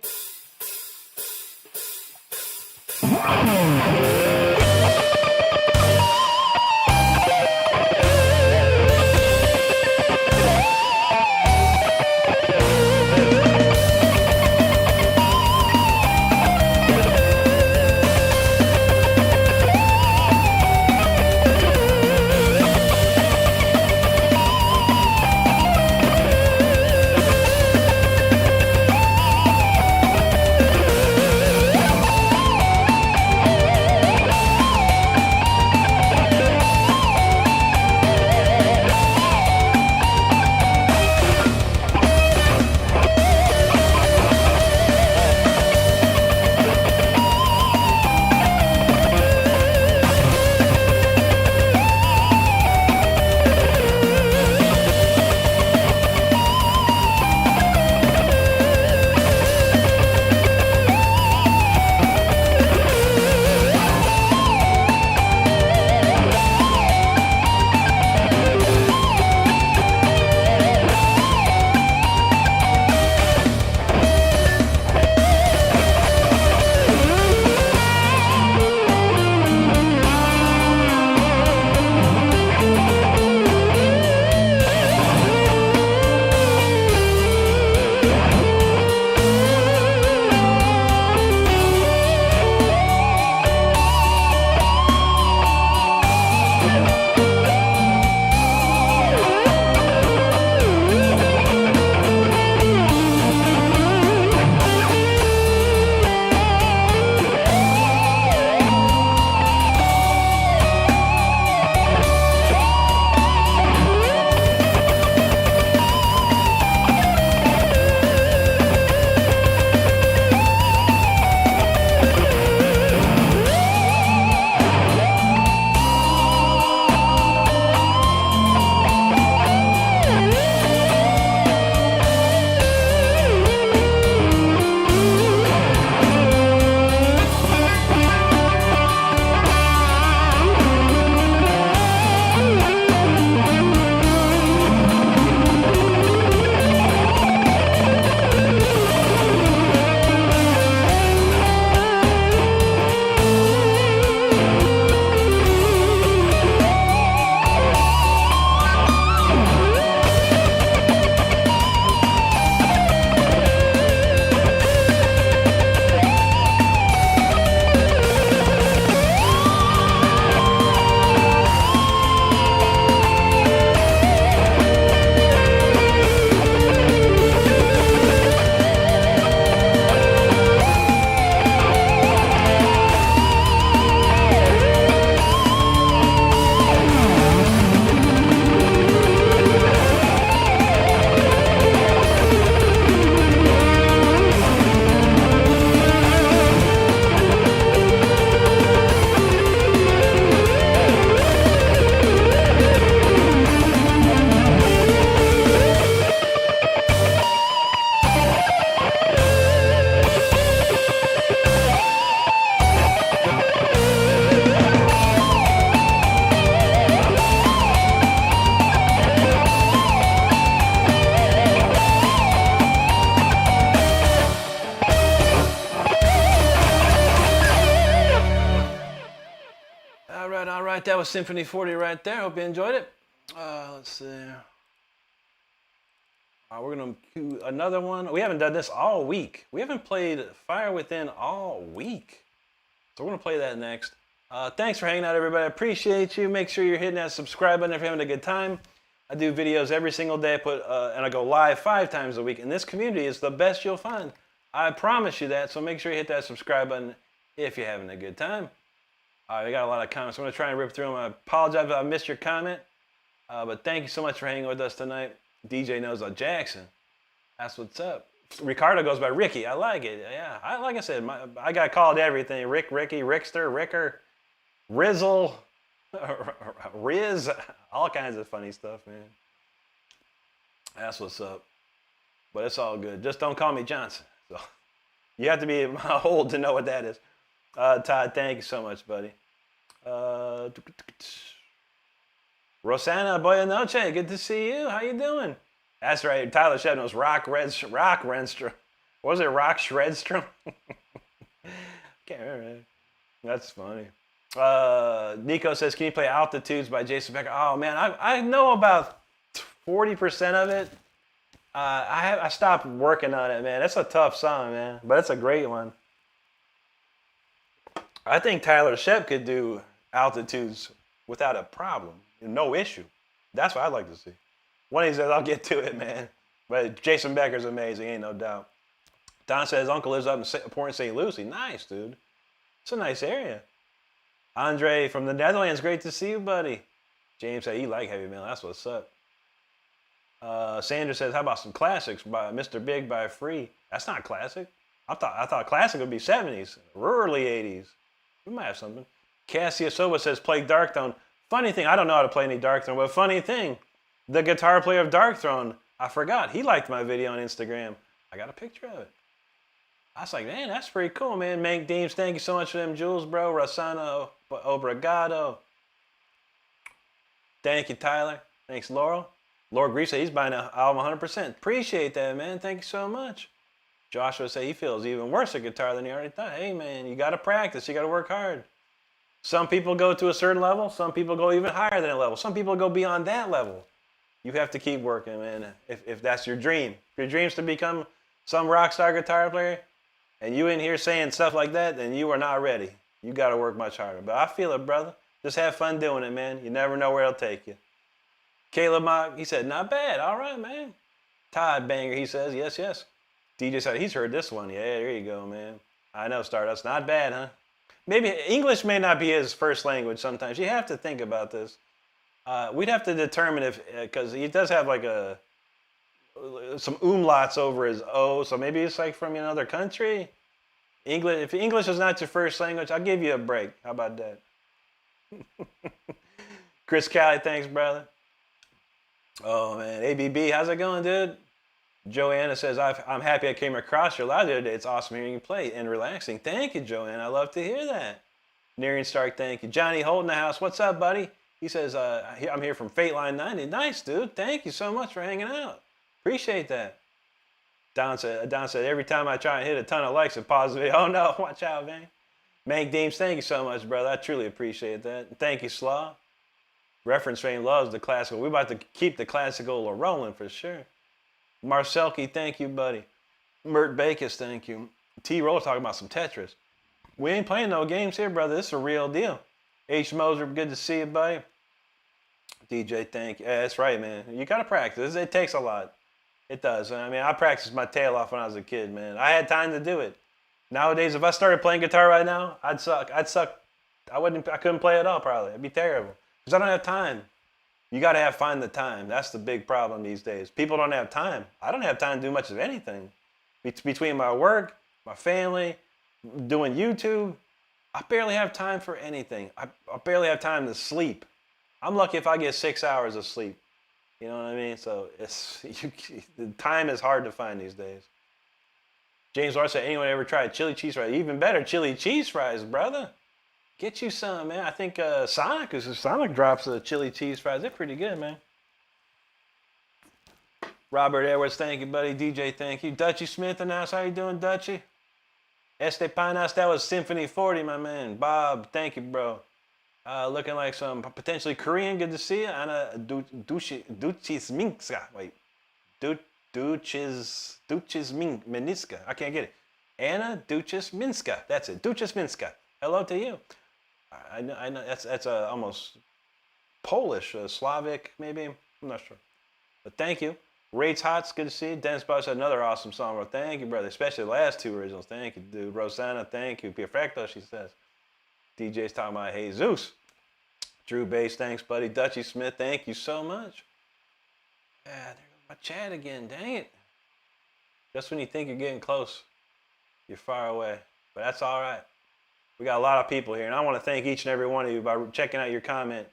right, that was Symphony 40 right there. Hope you enjoyed it. Let's see. We're going to do another one. We haven't done this all week. We haven't played Fire Within all week. So we're going to play that next. Thanks for hanging out, everybody. I appreciate you. Make sure you're hitting that subscribe button if you're having a good time. I do videos every single day. And I go live 5 times a week. And this community is the best you'll find. I promise you that. So make sure you hit that subscribe button if you're having a good time. We got a lot of comments. I'm going to try and rip through them. I apologize if I missed your comment. But thank you so much for hanging with us tonight. DJ knows Jackson. That's what's up. Ricardo goes by Ricky. I like it. Yeah, like I said, I got called everything. Rick, Ricky, Rickster, Ricker, Rizzle, Riz, all kinds of funny stuff, man. That's what's up. But it's all good. Just don't call me Johnson. So you have to be old to know what that is. Todd, thank you so much, buddy. Rosanna Boyanoche, good to see you. How you doing? That's right. Tyler Shedd knows Rock Renstrom. What was it, Rock Shredstrom? Can't remember, man. That's funny. Nico says, can you play Altitudes by Jason Becker? Oh, man, I know about 40% of it. I stopped working on it, man. That's a tough song, man, but it's a great one. I think Tyler Shedd could do Altitudes without a problem. No issue. That's what I'd like to see. One of these days, I'll get to it, man. But Jason Becker's amazing, ain't no doubt. Don says, uncle lives up in Port St. Lucie. Nice, dude. It's a nice area. Andre from the Netherlands, great to see you, buddy. James said, you like heavy metal. That's what's up. Sandra says, how about some classics by Mr. Big by Free? That's not classic. I thought classic would be 70s, early 80s. We might have something. Cassia Soba says, play Darkthrone. Funny thing, I don't know how to play any Darkthrone, but funny thing, the guitar player of Darkthrone, I forgot. He liked my video on Instagram. I got a picture of it. I was like, man, that's pretty cool, man. Mank Deems, thank you so much for them jewels, bro. Rossano Obrigado. Thank you, Tyler. Thanks, Laurel. Lord Grease said he's buying an album 100%. Appreciate that, man. Thank you so much. Joshua said he feels even worse at guitar than he already thought. Hey, man, you got to practice. You got to work hard. Some people go to a certain level. Some people go even higher than a level. Some people go beyond that level. You have to keep working, man, if that's your dream. If your dream's to become some rock star guitar player, and you in here saying stuff like that, then you are not ready. You got to work much harder. But I feel it, brother. Just have fun doing it, man. You never know where it'll take you. Caleb Mock, he said, not bad. All right, man. Todd Banger, he says, yes, yes. DJ said, he's heard this one. Yeah, there you go, man. I know, Stardust. Not bad, huh? Maybe English may not be his first language sometimes. You have to think about this. We'd have to determine if, because he does have like some umlauts over his O, so maybe it's like from another country. English, if English is not your first language, I'll give you a break. How about that? Chris Cali, thanks, brother. Oh, man. ABB, how's it going, dude? Joanna says, I'm happy I came across your live the other day. It's awesome hearing you play and relaxing. Thank you, Joanna. I love to hear that. Narian Stark, thank you. Johnny Holt in the house. What's up, buddy? He says, I'm here from Fate Line 90. Nice, dude. Thank you so much for hanging out. Appreciate that. Don said, every time I try and hit a ton of likes and pause the video, oh, no, watch out, man. Mank Deems, thank you so much, brother. I truly appreciate that. Thank you, Slaw. Reference Fame loves the classical. We're about to keep the classical rolling for sure. Marcelki, thank you, buddy. Mert Bakis, thank you. T-Roll talking about some Tetris. We ain't playing no games here, brother. This is a real deal. H. Moser, good to see you, buddy. DJ, thank you. Yeah, that's right, man. You got to practice. It takes a lot. It does. I mean, I practiced my tail off when I was a kid, man. I had time to do it. Nowadays, if I started playing guitar right now, I'd suck. I couldn't play at all, probably. It'd be terrible. Because I don't have time. You got to find the time. That's the big problem these days. People don't have time. I don't have time to do much of anything. Between my work, my family, doing YouTube, I barely have time for anything. I barely have time to sleep. I'm lucky if I get 6 hours of sleep. You know what I mean? So the time is hard to find these days. James Lawrence said, anyone ever tried chili cheese fries? Even better, chili cheese fries, brother. Get you some, man. I think Sonic drops the chili cheese fries. They're pretty good, man. Robert Edwards, thank you, buddy. DJ, thank you. Dutchie Smith announced. How you doing, Dutchie? Estepanas, that was Symphony 40, my man. Bob, thank you, bro. Looking like some potentially Korean. Good to see you. Anna Duchisminska. Wait. Duchisminska. I can't get it. Anna Duchisminska. That's it. Duchisminska. Hello to you. I know that's almost Polish, Slavic maybe. I'm not sure. But thank you. Rates Hots, good to see you. Dennis Bush had another awesome song. Well, thank you, brother. Especially the last two originals. Thank you, dude. Rosanna, thank you. Perfecto, she says. DJ's talking about Jesus. Drew Bass, thanks, buddy. Dutchy Smith, thank you so much. Yeah, there goes my chat again. Dang it. Just when you think you're getting close, you're far away. But that's all right. We got a lot of people here, and I want to thank each and every one of you by checking out your comment.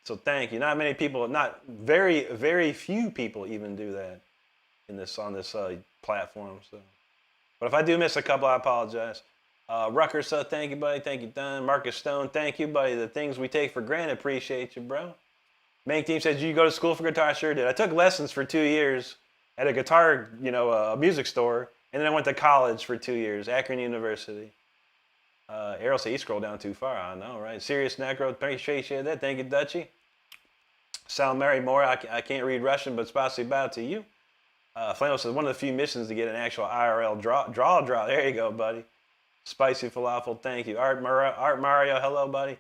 So thank you. Not many people, not very, very few people even do that on this platform. So, but if I do miss a couple, I apologize. Rucker, thank you, buddy. Thank you, Don. Marcus Stone, thank you, buddy. The things we take for granted, appreciate you, bro. Main Team says, did you go to school for guitar? I sure did. I took lessons for 2 years at a guitar, a music store, and then I went to college for 2 years, Akron University. Errol said he scrolled down too far. I know, right? Serious Necro, appreciate that. Thank you, Dutchy. Sal Mary Moore, I can't read Russian, but spasiba to you. Flamo says one of the few missions to get an actual IRL draw. There you go, buddy. Spicy Falafel, thank you. Art Mario, hello, buddy.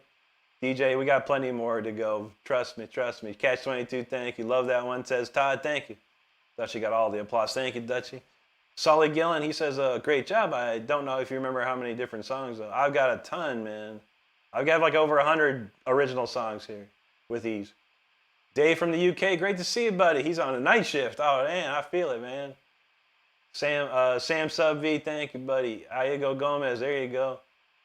DJ, we got plenty more to go. Trust me. Catch 22, thank you. Love that one. Says Todd, thank you. Dutchy got all the applause. Thank you, Dutchy. Sully Gillen, he says, great job. I don't know if you remember how many different songs. I've got a ton, man. I've got like over 100 original songs here with ease. Dave from the UK, great to see you, buddy. He's on a night shift. Oh, man, I feel it, man. Sam Sub V, thank you, buddy. Iago Gomez, there you go.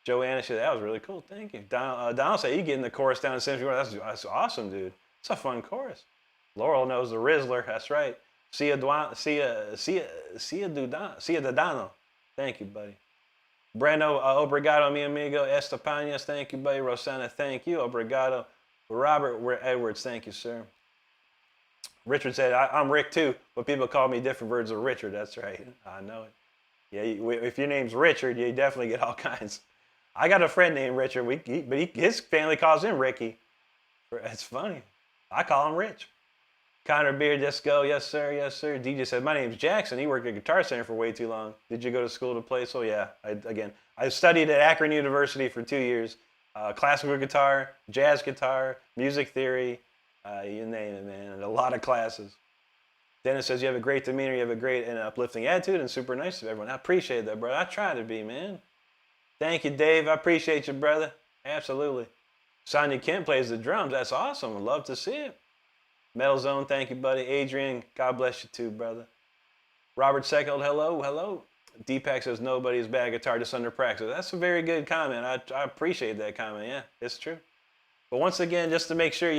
Joanna said, that was really cool, thank you. Donald said, you getting the chorus down in Symphony. That's awesome, dude. It's a fun chorus. Laurel knows the Rizzler, that's right. Sia Dodano. Thank you, buddy. Breno, obrigado, mi amigo. Estepañas, thank you, buddy. Rosanna, thank you. Obrigado. Robert Edwards, thank you, sir. Richard said, I'm Rick too, but people call me different versions of Richard. That's right. I know it. Yeah, if your name's Richard, you definitely get all kinds. I got a friend named Richard, his family calls him Ricky. It's funny. I call him Rich. Connor Beard, just go. Yes, sir. DJ said, my name's Jackson. He worked at Guitar Center for way too long. Did you go to school to play? So yeah, I studied at Akron University for 2 years. Classical guitar, jazz guitar, music theory, you name it, man. And a lot of classes. Dennis says, you have a great demeanor, you have a great and uplifting attitude, and super nice to everyone. I appreciate that, brother. I try to be, man. Thank you, Dave. I appreciate you, brother. Absolutely. Sonia Kent plays the drums. That's awesome. I'd love to see it. Metal Zone, thank you, buddy. Adrian, God bless you too, brother. Robert Seckold, hello. Deepak says, nobody's bad guitar, just under practice. That's a very good comment. I appreciate that comment. Yeah, it's true. But once again, just to make sure,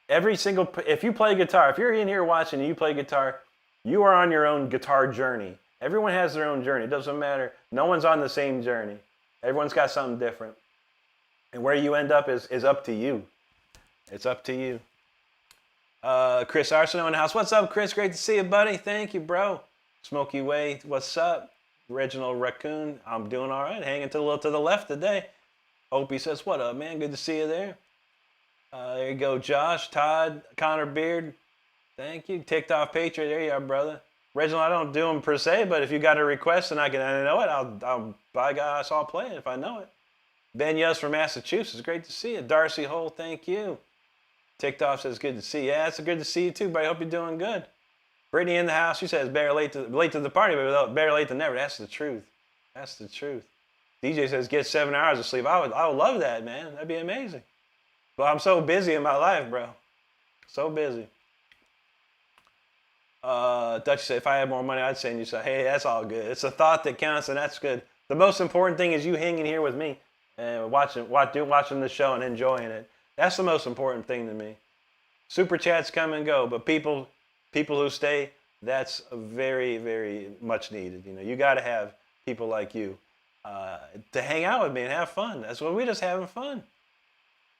if you play guitar, if you're in here watching and you play guitar, you are on your own guitar journey. Everyone has their own journey. It doesn't matter. No one's on the same journey. Everyone's got something different. And where you end up is up to you. It's up to you. Chris Arsenault in the house. What's up, Chris? Great to see you, buddy. Thank you, bro. Smokey Way, what's up? Reginald Raccoon, I'm doing all right. Hanging to the left today. Opie says, what up, man? Good to see you there. There you go, Josh, Todd, Connor Beard. Thank you. Ticked Off Patriot. There you are, brother. Reginald, I don't do them per se, but if you got a request and I know it, I'll by God, I saw play it if I know it. Ben Yus from Massachusetts. Great to see you. Darcy Hole, thank you. Ticked Off says, good to see you. Yeah, it's good to see you too, buddy. Hope you're doing good. Brittany in the house. She says, better late to the party, but better late than never. That's the truth. That's the truth. DJ says, get 7 hours of sleep. I would love that, man. That'd be amazing. But I'm so busy in my life, bro. So busy. Dutch said, if I had more money, I'd send you some. Hey, that's all good. It's a thought that counts, and that's good. The most important thing is you hanging here with me and watching the show and enjoying it. That's the most important thing to me. Super chats come and go, but people who stay, that's very, very much needed. You got to have people like you to hang out with me and have fun. That's what we're just having fun.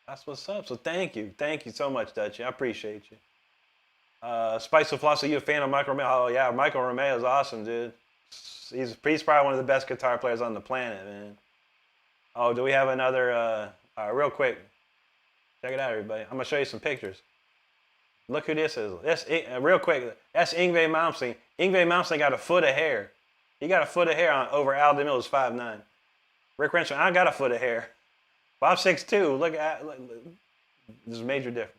That's what's up. So thank you so much, Dutchy. I appreciate you. Spice of Floss, are you a fan of Michael Romeo? Oh yeah, Michael Romeo is awesome, dude. He's probably one of the best guitar players on the planet, man. Oh, do we have another? Real quick, Check it out, everybody. I'm gonna show you some pictures. Look who this is. Real quick. That's Ingve Malmsteen. Ingve Malmsteen got a foot of hair. He got a foot of hair over Al DeMille, 5'9". Rick Renstrom, I got a foot of hair. But I'm 6'2". Look, there's a major difference.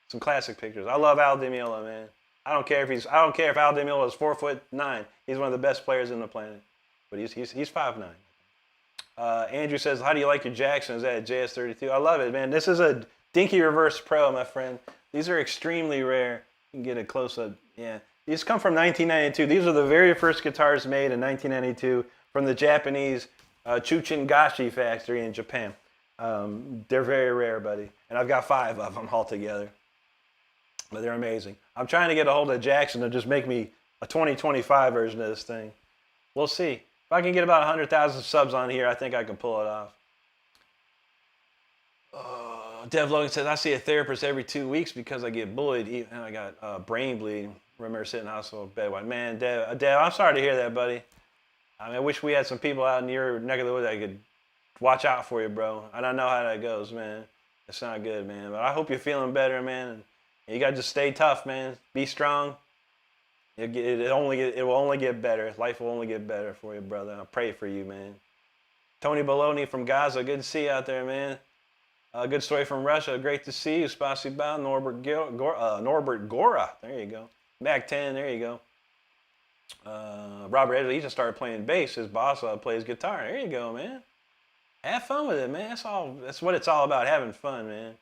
Some classic pictures. I love Al DeMille, man. I don't care if Al DeMille is 4'9". He's one of the best players on the planet. But he's 5'9". Andrew says, how do you like your Jackson? Is that a JS32? I love it, man. This is a Dinky Reverse Pro, my friend. These are extremely rare. You can get a close-up. Yeah. These come from 1992. These are the very first guitars made in 1992 from the Japanese Chuchingashi factory in Japan. They're very rare, buddy. And I've got 5 of them altogether. But they're amazing. I'm trying to get a hold of Jackson to just make me a 2025 version of this thing. We'll see. If I can get about 100,000 subs on here, I think I can pull it off. Dev Logan says, I see a therapist every 2 weeks because I get bullied and I got brain bleed. Remember sitting in hospital bed. Man, Dev, I'm sorry to hear that, buddy. I mean, I wish we had some people out in your neck of the woods that could watch out for you, bro. I don't know how that goes, man. It's not good, man. But I hope you're feeling better, man. And you got to just stay tough, man. Be strong. It will only get better. Life will only get better for you, brother. I pray for you, man. Tony Baloney from Gaza. Good to see you out there, man. Good story from Russia. Great to see you. Spasiba. Norbert Gora. There you go. Mac 10. There you go. Robert Edley, he just started playing bass. His boss plays guitar. There you go, man. Have fun with it, man. That's what it's all about, having fun, man.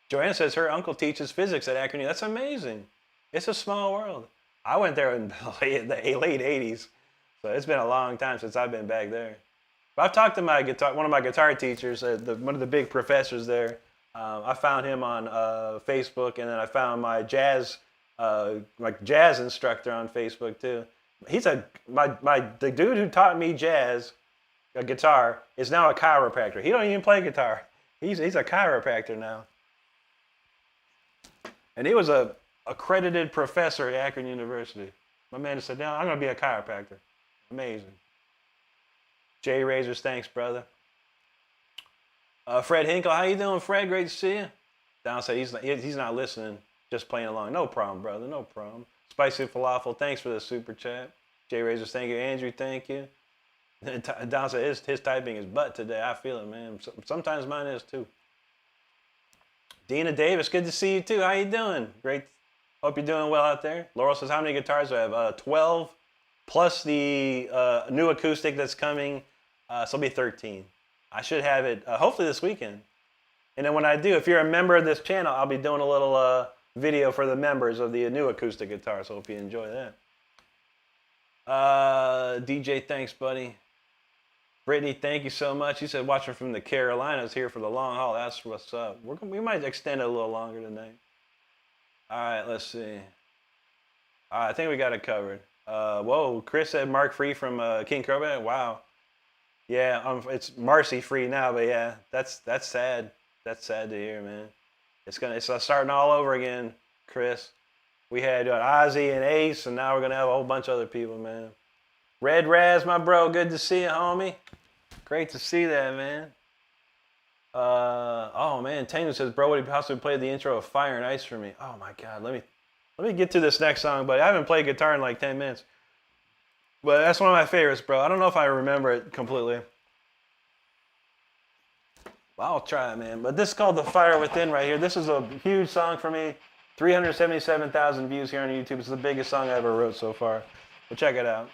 Joanna says her uncle teaches physics at Akron. That's amazing. It's a small world. I went there in the late 80s, so it's been a long time since I've been back there. But I've talked to one of my guitar teachers, one of the big professors there. I found him on Facebook, and then I found my jazz instructor on Facebook too. He's the dude who taught me jazz, guitar, is now a chiropractor. He don't even play guitar. He's a chiropractor now. And he was a accredited professor at Akron University. My man just said, "No, I'm gonna be a chiropractor." Amazing. Jay Razors, thanks, brother. Fred Hinkle, how you doing, Fred? Great to see you. Don said he's not listening, just playing along. No problem, brother. No problem. Spicy Falafel, thanks for the super chat. Jay Razors, thank you. Andrew, thank you. Don said his typing is butt today. I feel it, man. Sometimes mine is too. Dina Davis, good to see you too. How you doing? Great. Hope you're doing well out there. Laurel says, how many guitars do I have? 12 plus the new acoustic that's coming. So it'll be 13. I should have it hopefully this weekend. And then when I do, if you're a member of this channel, I'll be doing a little video for the members of the new acoustic guitar. So hope you enjoy that. DJ, thanks, buddy. Brittany, thank you so much. You said watching from the Carolinas here for the long haul. That's what's up. We might extend it a little longer tonight. All right, let's see. All right, I think we got it covered. Whoa, Chris said Mark Free from King Cobra. Wow. Yeah, it's Marcy Free now, but yeah, that's sad. That's sad to hear, man. It's starting all over again, Chris. We had Ozzy and Ace, and now we're gonna have a whole bunch of other people, man. Red Raz, my bro, good to see you, homie. Great to see that, man. Oh man, Taylor says, bro, would he possibly play the intro of Fire and Ice for me? Oh my God, let me get to this next song, buddy. I haven't played guitar in like 10 minutes. But that's one of my favorites, bro. I don't know if I remember it completely. I'll try it, man. But this is called The Fire Within right here. This is a huge song for me. 377,000 views here on YouTube. It's the biggest song I ever wrote so far. But check it out.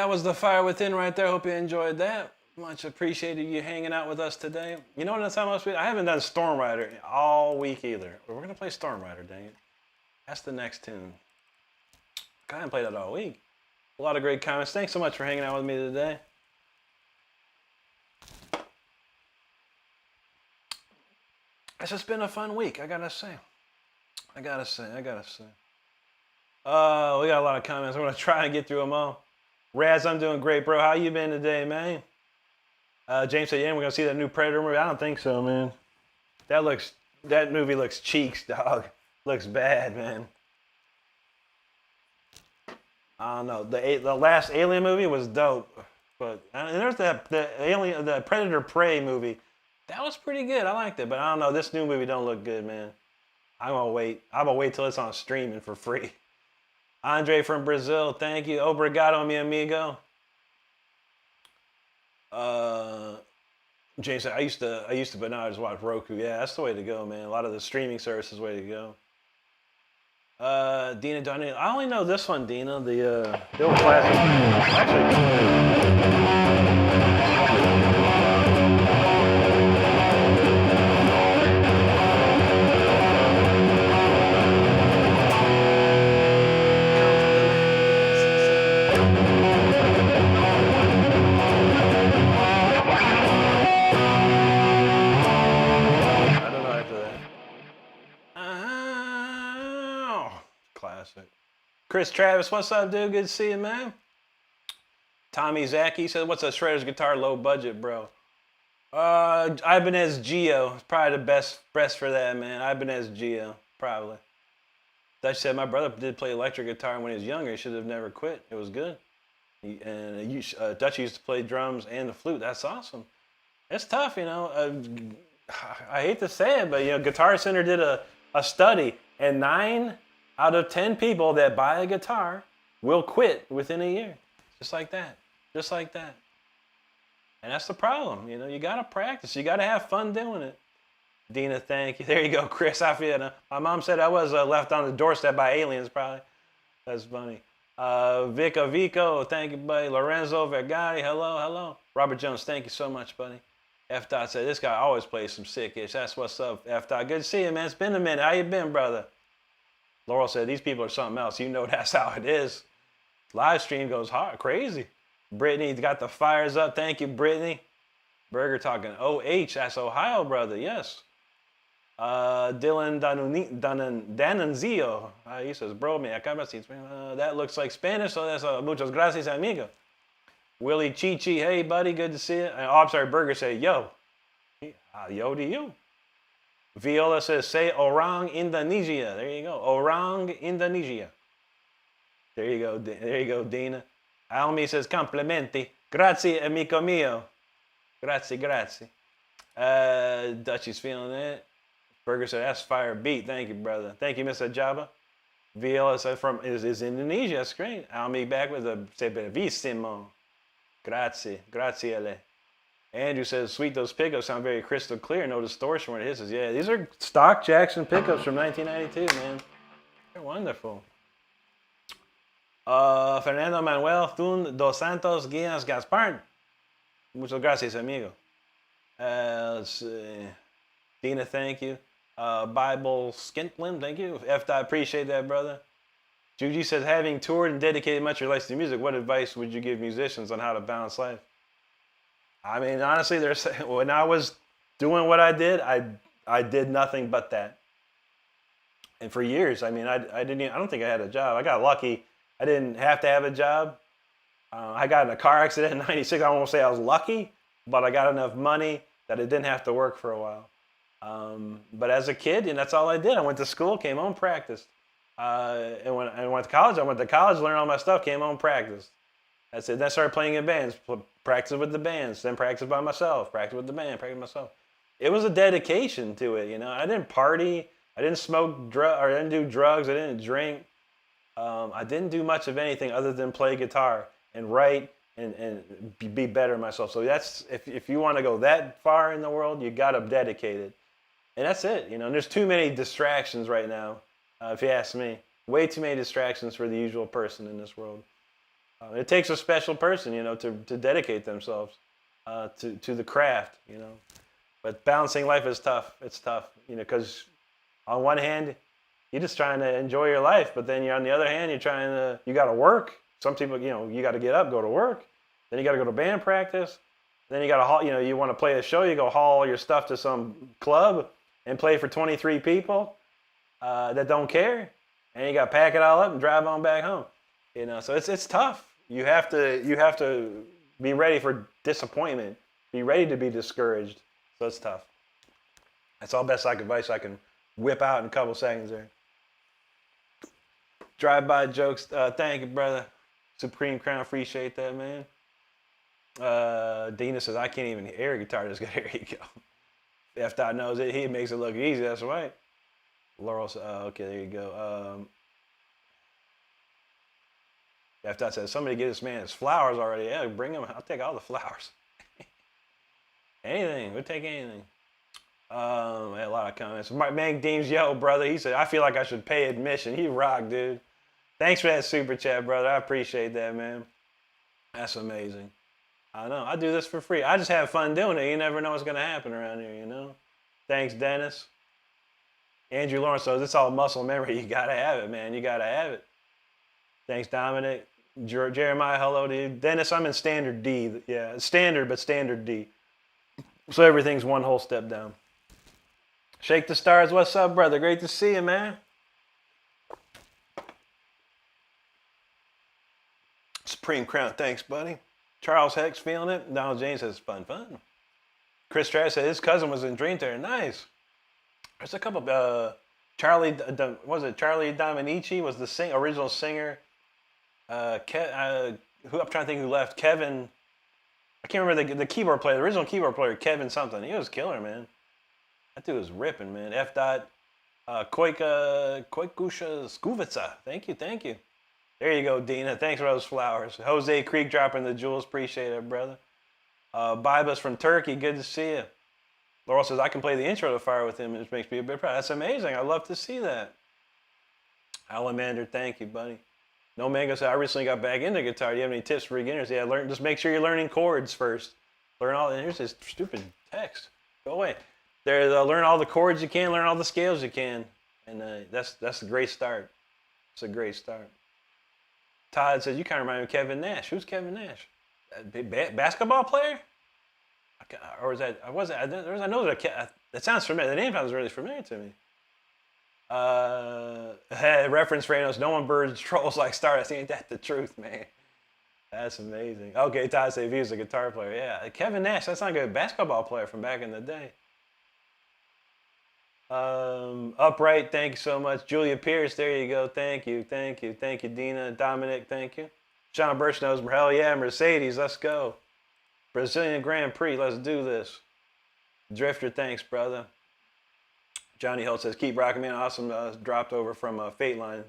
that was the Fire Within right there. Hope you enjoyed that. Much appreciated you hanging out with us today. You know what the time must be? I haven't done Storm Rider all week either. But we're going to play Storm Rider, dang it. That's the next tune. I haven't played that all week. A lot of great comments. Thanks so much for hanging out with me today. It's just been a fun week, I gotta say. We got a lot of comments. I'm gonna try and get through them all. Raz, I'm doing great, bro. How you been today, man? James said, yeah, we're gonna see that new Predator movie. I don't think so, man. That movie looks cheeks, dog. Looks bad, man. I don't know. The last Alien movie was dope, but and there's the Predator Prey movie. That was pretty good. I liked it, but I don't know. This new movie don't look good, man. I'm gonna wait. I'm gonna wait till it's on streaming for free. Andre from Brazil, thank you. Obrigado, mi amigo. James said, I used to, but now I just watch Roku. Yeah, that's the way to go, man. A lot of the streaming services, way to go. Dina Donnie, I only know this one, Dina, the old classic. Chris Travis, what's up, dude? Good to see you, man. Tommy Zaki said, what's a Shredder's guitar low budget, bro? Ibanez Geo. Probably the best for that, man. Ibanez Geo, probably. Dutch said, my brother did play electric guitar when he was younger. He should have never quit. It was good. Dutch used to play drums and the flute. That's awesome. It's tough, you know. I hate to say it, but, you know, Guitar Center did a study, and 9 out of 10 people that buy a guitar will quit within a year. Just like that. Just like that. And that's the problem. You know, you got to practice. You got to have fun doing it. Dina, thank you. There you go, Chris. I feel it. My mom said I was left on the doorstep by aliens, probably. That's funny. Vico, thank you, buddy. Lorenzo Vergari, hello. Robert Jones, thank you so much, buddy. F. Dot said, this guy always plays some sick-ish. That's what's up, F. Dot. Good to see you, man. It's been a minute. How you been, brother? Laurel said, these people are something else. You know that's how it is. Live stream goes hard, crazy. Brittany got the fires up. Thank you, Brittany. Burger talking OH, that's Ohio, brother, yes. Dylan Dananzio, he says, bro, me acaba that looks like Spanish, so that's muchas gracias, amigo. Willie Chichi, hey, buddy, good to see you. I'm sorry, Burger said, yo. Yo to you. Viola says, say Orang Indonesia. There you go. Orang Indonesia. There you go, Dina. Almi says, complimenti. Grazie, amico mio. Grazie. Dutchie's feeling it. Burger said, that's fire beat. Thank you, brother. Thank you, Mr. Jabba. Viola said, is Indonesia. That's great. Almi back with a say, bellissimo. Grazie. Andrew says, sweet, those pickups sound very crystal clear. No distortion when it hits us. Yeah, these are stock Jackson pickups from 1992, man. They're wonderful. Fernando Manuel Thun dos Santos Guias Gaspar. Muchas gracias, amigo. Let's see. Dina, thank you. Bible Skintlin, thank you. F. I appreciate that, brother. Juji says, having toured and dedicated much of your life to music, what advice would you give musicians on how to balance life? I mean, honestly, when I was doing what I did, I did nothing but that. And for years, I mean, I don't think I had a job. I got lucky. I didn't have to have a job. I got in a car accident in '96. I won't say I was lucky, but I got enough money that I didn't have to work for a while. But as a kid, and that's all I did. I went to school, came home, practiced. And when I went to college, learned all my stuff, came home, practiced. That's it. Then I started playing in bands, practice with the bands, then practice by myself, practice with the band, practice myself. It was a dedication to it, you know. I didn't party, I didn't smoke I didn't do drugs, I didn't drink. I didn't do much of anything other than play guitar and write and be better myself. So that's if you want to go that far in the world, you got to dedicate it. And that's it, you know. And there's too many distractions right now, if you ask me. Way too many distractions for the usual person in this world. It takes a special person, to dedicate themselves to the craft, But balancing life is tough. It's tough, because on one hand, you're just trying to enjoy your life, but then on the other hand, you got to work. Some people, you got to get up, go to work. Then you got to go to band practice. Then you got to haul, you want to play a show, you go haul all your stuff to some club and play for 23 people that don't care. And you got to pack it all up and drive on back home. So it's tough. You have to be ready for disappointment. Be ready to be discouraged. So it's tough. That's all best advice I can whip out in a couple seconds there. Drive-by jokes. Thank you, brother. Supreme Crown, appreciate that, man. Dina says, I can't even air guitar this good. Here you go. F. Dot knows it. He makes it look easy. That's right. Laurel says, okay, there you go. F. Dot says, somebody get this man his flowers already. Yeah, bring him. I'll take all the flowers. Anything. We'll take anything. I had a lot of comments. My man Deems, yo, brother. He said, I feel like I should pay admission. He rocked, dude. Thanks for that super chat, brother. I appreciate that, man. That's amazing. I know. I do this for free. I just have fun doing it. You never know what's going to happen around here, Thanks, Dennis. Andrew Lawrence, so it's all muscle memory. You got to have it, man. You got to have it. Thanks, Dominic. Jeremiah, hello to you. Dennis, I'm in standard D. Yeah, standard, but standard D. So everything's one whole step down. Shake the Stars, what's up, brother? Great to see you, man. Supreme Crown, thanks, buddy. Charles Hex feeling it. Donald James says, fun. Chris Travis said his cousin was in Dream Theater. Nice. There's a couple. Charlie Dominici was the original singer. Who I'm trying to think who left. Kevin. I can't remember the keyboard player. The original keyboard player, Kevin something. He was killer, man. That dude was ripping, man. F. Dot. Koikusha Skuvica. Thank you. There you go, Dina. Thanks for those flowers. Jose Creek dropping the jewels. Appreciate it, brother. Bibas from Turkey. Good to see you. Laurel says, I can play the intro to Fire with him, which makes me a bit proud. That's amazing. I love to see that. Alamander, thank you, buddy. No Mango said, I recently got back into guitar. Do you have any tips for beginners? Yeah, just make sure you're learning chords first. Learn all, and here's this stupid text. Go away. Learn all the chords you can, learn all the scales you can. And that's a great start. It's a great start. Todd says, you kind of remind me of Kevin Nash. Who's Kevin Nash? Basketball player? Or was that, I know that sounds familiar. The name sounds really familiar to me. Reference Reynos, no one birds trolls like Stardust. Ain't that the truth, man? That's amazing. Okay, Todd said he was a guitar player. Yeah, Kevin Nash, that's not a good basketball player from back in the day. Upright, thank you so much. Julia Pierce, there you go. Thank you, Dina. Dominic, thank you. John Birch knows, hell yeah, Mercedes, let's go. Brazilian Grand Prix, let's do this. Drifter, thanks, brother. Johnny Holt says, keep rocking, man. Awesome, dropped over from Fate Line.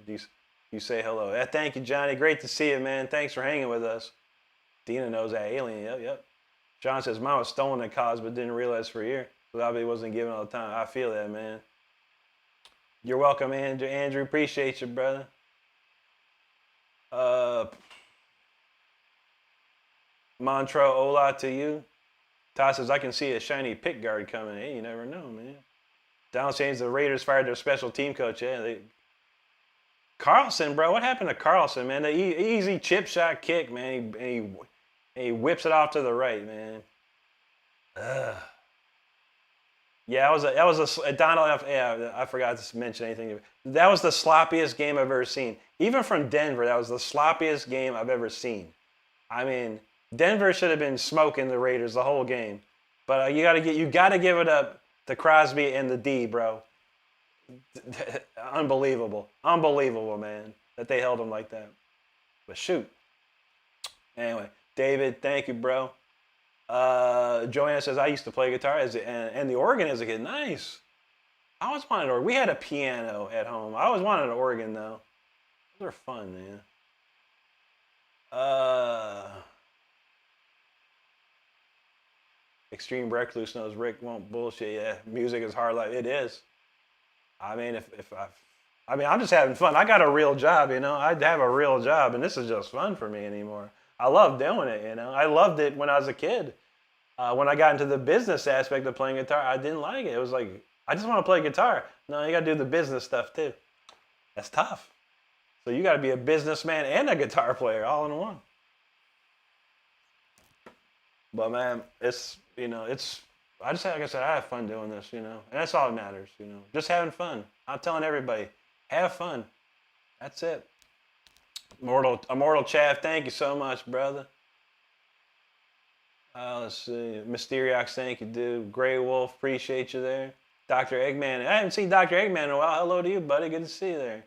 You say hello. Thank you, Johnny. Great to see you, man. Thanks for hanging with us. Dina knows that alien. Yep. John says, mine was stolen at college, but didn't realize for a year. Probably wasn't given all the time. I feel that, man. You're welcome, Andrew. Andrew, appreciate you, brother. Mantra, hola to you. Todd says, I can see a shiny pick guard coming. Hey, you never know, man. Donald James, the Raiders fired their special team coach. Yeah, Carlson, bro. What happened to Carlson, man? The easy chip shot kick, man. He whips it off to the right, man. Yeah, that was a Donald. Yeah, I forgot to mention anything. That was the sloppiest game I've ever seen. Even from Denver, that was the sloppiest game I've ever seen. I mean, Denver should have been smoking the Raiders the whole game. But you got to give it up to Crosby and the D, bro. Unbelievable, man, that they held him like that. But shoot. Anyway, David, thank you, bro. Joanna says, I used to play guitar and the organ as a kid. Nice. I always wanted an organ. We had a piano at home. I always wanted an organ, though. Those are fun, man. Extreme Recluse knows Rick won't bullshit. Yeah, music is hard life. It is. I mean, if I mean, I'm just having fun. I got a real job, you know. I have a real job, and this is just fun for me anymore. I love doing it, you know. I loved it when I was a kid. When I got into the business aspect of playing guitar, I didn't like it. It was like, I just want to play guitar. No, you got to do the business stuff too. That's tough. So you got to be a businessman and a guitar player all in one. But man, it's, you know, it's, I just, like I said, I have fun doing this, you know, and that's all that matters, you know, just having fun. I'm telling everybody, have fun. That's it. Immortal Chav, thank you so much, brother. Let's see. Mysteriox, thank you, dude. Grey Wolf, appreciate you there. Dr. Eggman, I haven't seen Dr. Eggman in a while. Hello to you, buddy. Good to see you there.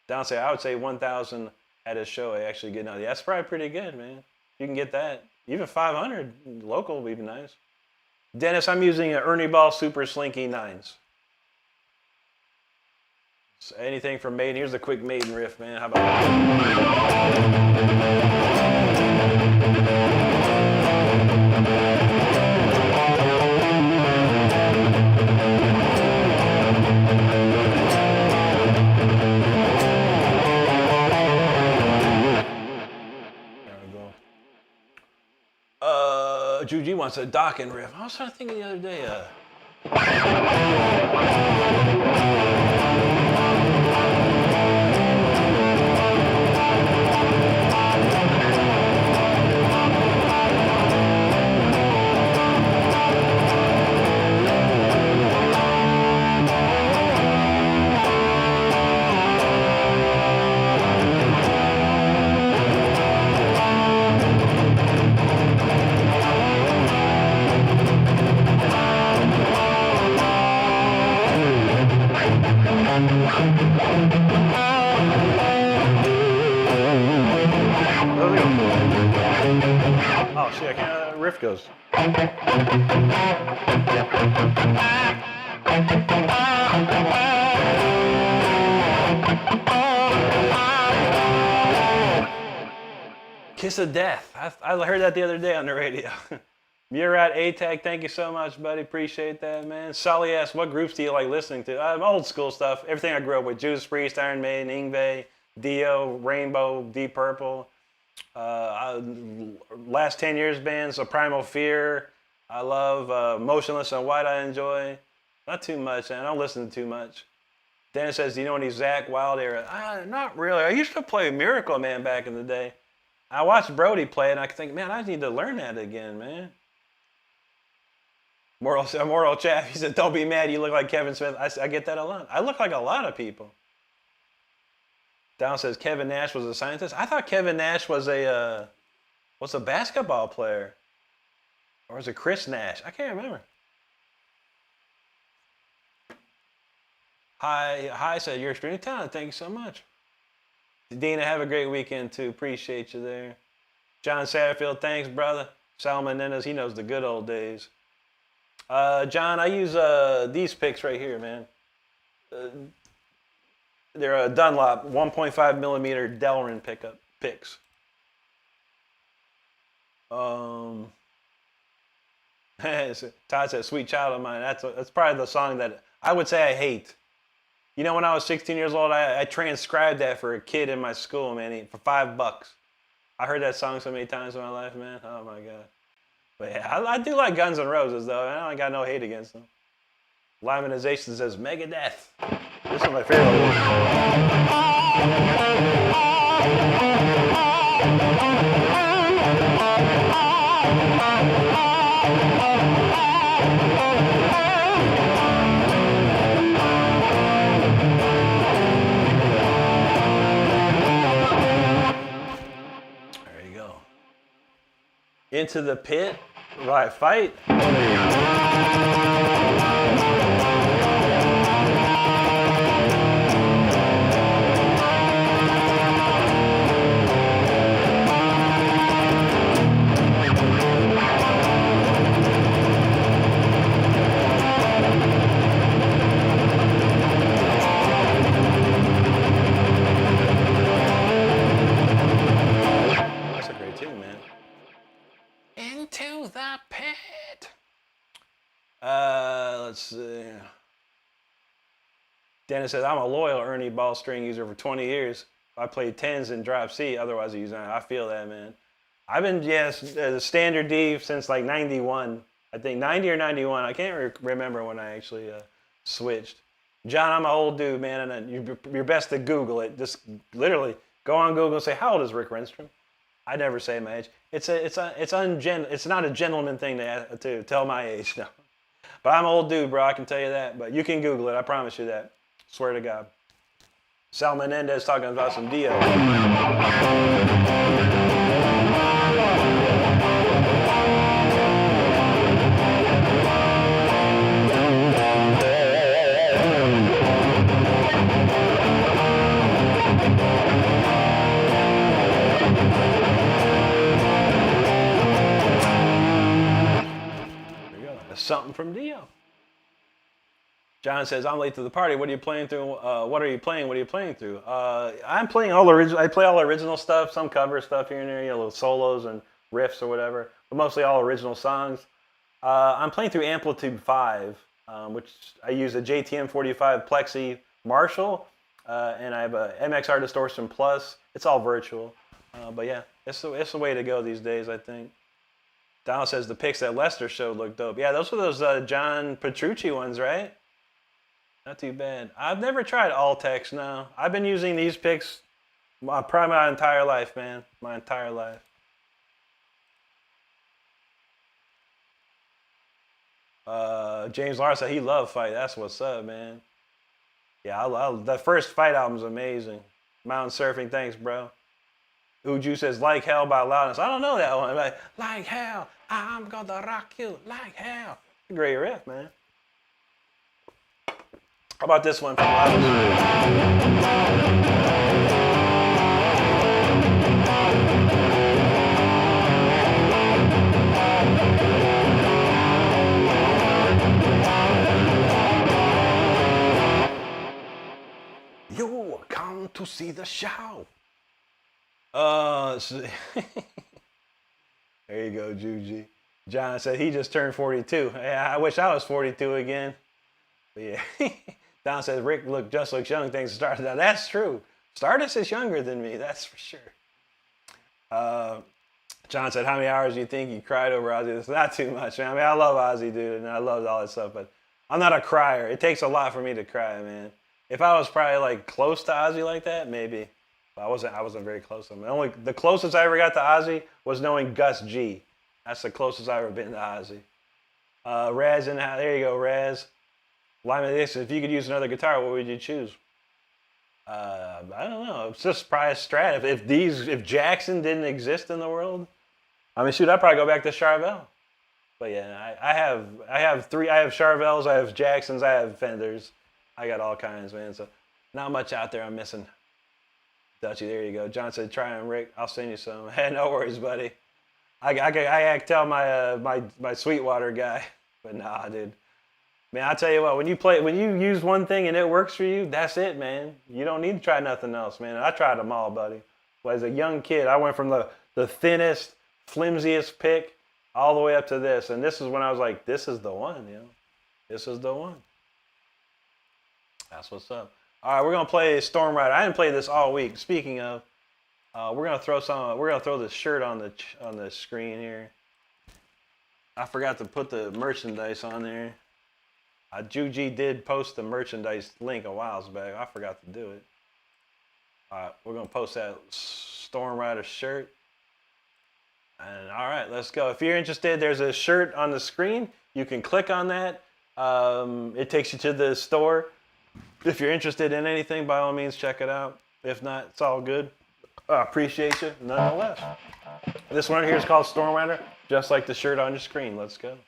Downside, I would say 1,000 at his show. I actually get out. That's probably pretty good, man. You can get that. Even 500 local would be nice. Dennis, I'm using an Ernie Ball Super Slinky 9s. So anything from Maiden. Here's a quick Maiden riff, man. How about Juji wants a Dokken riff. I was trying to think of the other day. Oh shit, I can't, riff goes. Kiss of Death. I heard that the other day on the radio. Murat A-Tag, thank you so much, buddy. Appreciate that, man. Sully asks, what groups do you like listening to? Old school stuff. Everything I grew up with. Judas Priest, Iron Maiden, Ingve, Dio, Rainbow, Deep Purple. Last 10 years bands, Primal Fear. I love Motionless and White I enjoy. Not too much, man. I don't listen to too much. Dennis says, do you know any Zakk Wylde era? Not really. I used to play Miracle Man back in the day. I watched Brody play it, and I think, man, I need to learn that again, man. Immortal Chav, he said, don't be mad, you look like Kevin Smith. I get that a lot. I look like a lot of people. Down says, Kevin Nash was a scientist. I thought Kevin Nash was a basketball player. Or was it Chris Nash? I can't remember. Hi, said, you're extremely talented. Thank you so much. Dina, have a great weekend, too. Appreciate you there. John Satterfield, thanks, brother. Salman Menendez, he knows the good old days. John, I use these picks right here, man. They're a Dunlop 1.5 millimeter Delrin picks. Todd said, "Sweet Child of Mine." That's probably the song that I would say I hate. You know, when I was 16 years old, I transcribed that for a kid in my school, man, for $5. I heard that song so many times in my life, man. Oh my god. But yeah, I do like Guns N' Roses, though. I don't got no hate against them. Limonization says Megadeth. This is my favorite one. There you go. Into the Pit. Right, fight. That's a great tune, man. Into the Pit. Dennis says, I'm a loyal Ernie ball string user for 20 years. I played 10s and drop C, otherwise I use 9. I feel that, man. I've been, the standard D since like 91. I think 90 or 91. I can't remember when I actually switched. John, I'm an old dude, man, and you're best to Google it. Just literally go on Google and say, how old is Rick Renstrom? I never say my age. It's not a gentleman thing to tell my age, no. But I'm an old dude, bro. I can tell you that. But you can Google it. I promise you that. Swear to God. Sal Menendez talking about some Dio. Something from Dio. John says, I'm late to the party. What are you playing through? What are you playing? What are you playing through? I'm playing all original. I play all original stuff, some cover stuff here and there, little solos and riffs or whatever, but mostly all original songs. I'm playing through Amplitude 5, which I use a JTM 45 Plexi Marshall, and I have a MXR Distortion Plus. It's all virtual. But yeah, it's the way to go these days, I think. Donald says the pics that Lester showed look dope. Yeah, those were those John Petrucci ones, right? Not too bad. I've never tried Altex, no. I've been using these pics probably my entire life, man. My entire life. James Larson said he loved Fight. That's what's up, man. Yeah, the first Fight album's amazing. Mountain Surfing, thanks, bro. Uju says, like hell by Loudness. I don't know that one. Like hell, I'm gonna rock you like hell. Great riff, man. How about this one from Loudness? You come to see the show. There you go, Juji. John said he just turned 42. Yeah, I wish I was 42 again. But yeah. Don says Rick looks young thanks to Stardust. Now that's true. Stardust is younger than me, that's for sure. John said, how many hours do you think you cried over Ozzy? It's not too much, man. I mean, I love Ozzy, dude, and I love all that stuff, but I'm not a crier. It takes a lot for me to cry, man. If I was probably like close to Ozzy like that, maybe. But I wasn't very close to him. The closest I ever got to Ozzy was knowing Gus G. That's the closest I've ever been to Ozzy. Raz, there you go, Raz. Lyman, if you could use another guitar, what would you choose? I don't know. It's just probably a Strat. If Jackson didn't exist in the world, I mean, shoot, I'd probably go back to Charvel. But yeah, I have three. I have Charvels, I have Jacksons, I have Fenders. I got all kinds, man. So not much out there I'm missing. Dutchie, there you go. John said, try them, Rick. I'll send you some. Hey, no worries, buddy. I tell my Sweetwater guy, but nah, dude. Man, I'll tell you what, when you use one thing and it works for you, that's it, man. You don't need to try nothing else, man. I tried them all, buddy. Well, as a young kid, I went from the thinnest, flimsiest pick all the way up to this. And this is when I was like, this is the one, you know. This is the one. That's what's up. All right, we're gonna play Storm Rider. I didn't play this all week. Speaking of, we're gonna throw this shirt on the screen here. I forgot to put the merchandise on there. Juji did post the merchandise link a while back. I forgot to do it. All right, we're gonna post that Storm Rider shirt. And all right, let's go. If you're interested, there's a shirt on the screen. You can click on that. It takes you to the store. If you're interested in anything, by all means, check it out. If not, it's all good. I appreciate you, nonetheless. This one here is called Storm Rider, just like the shirt on your screen. Let's go.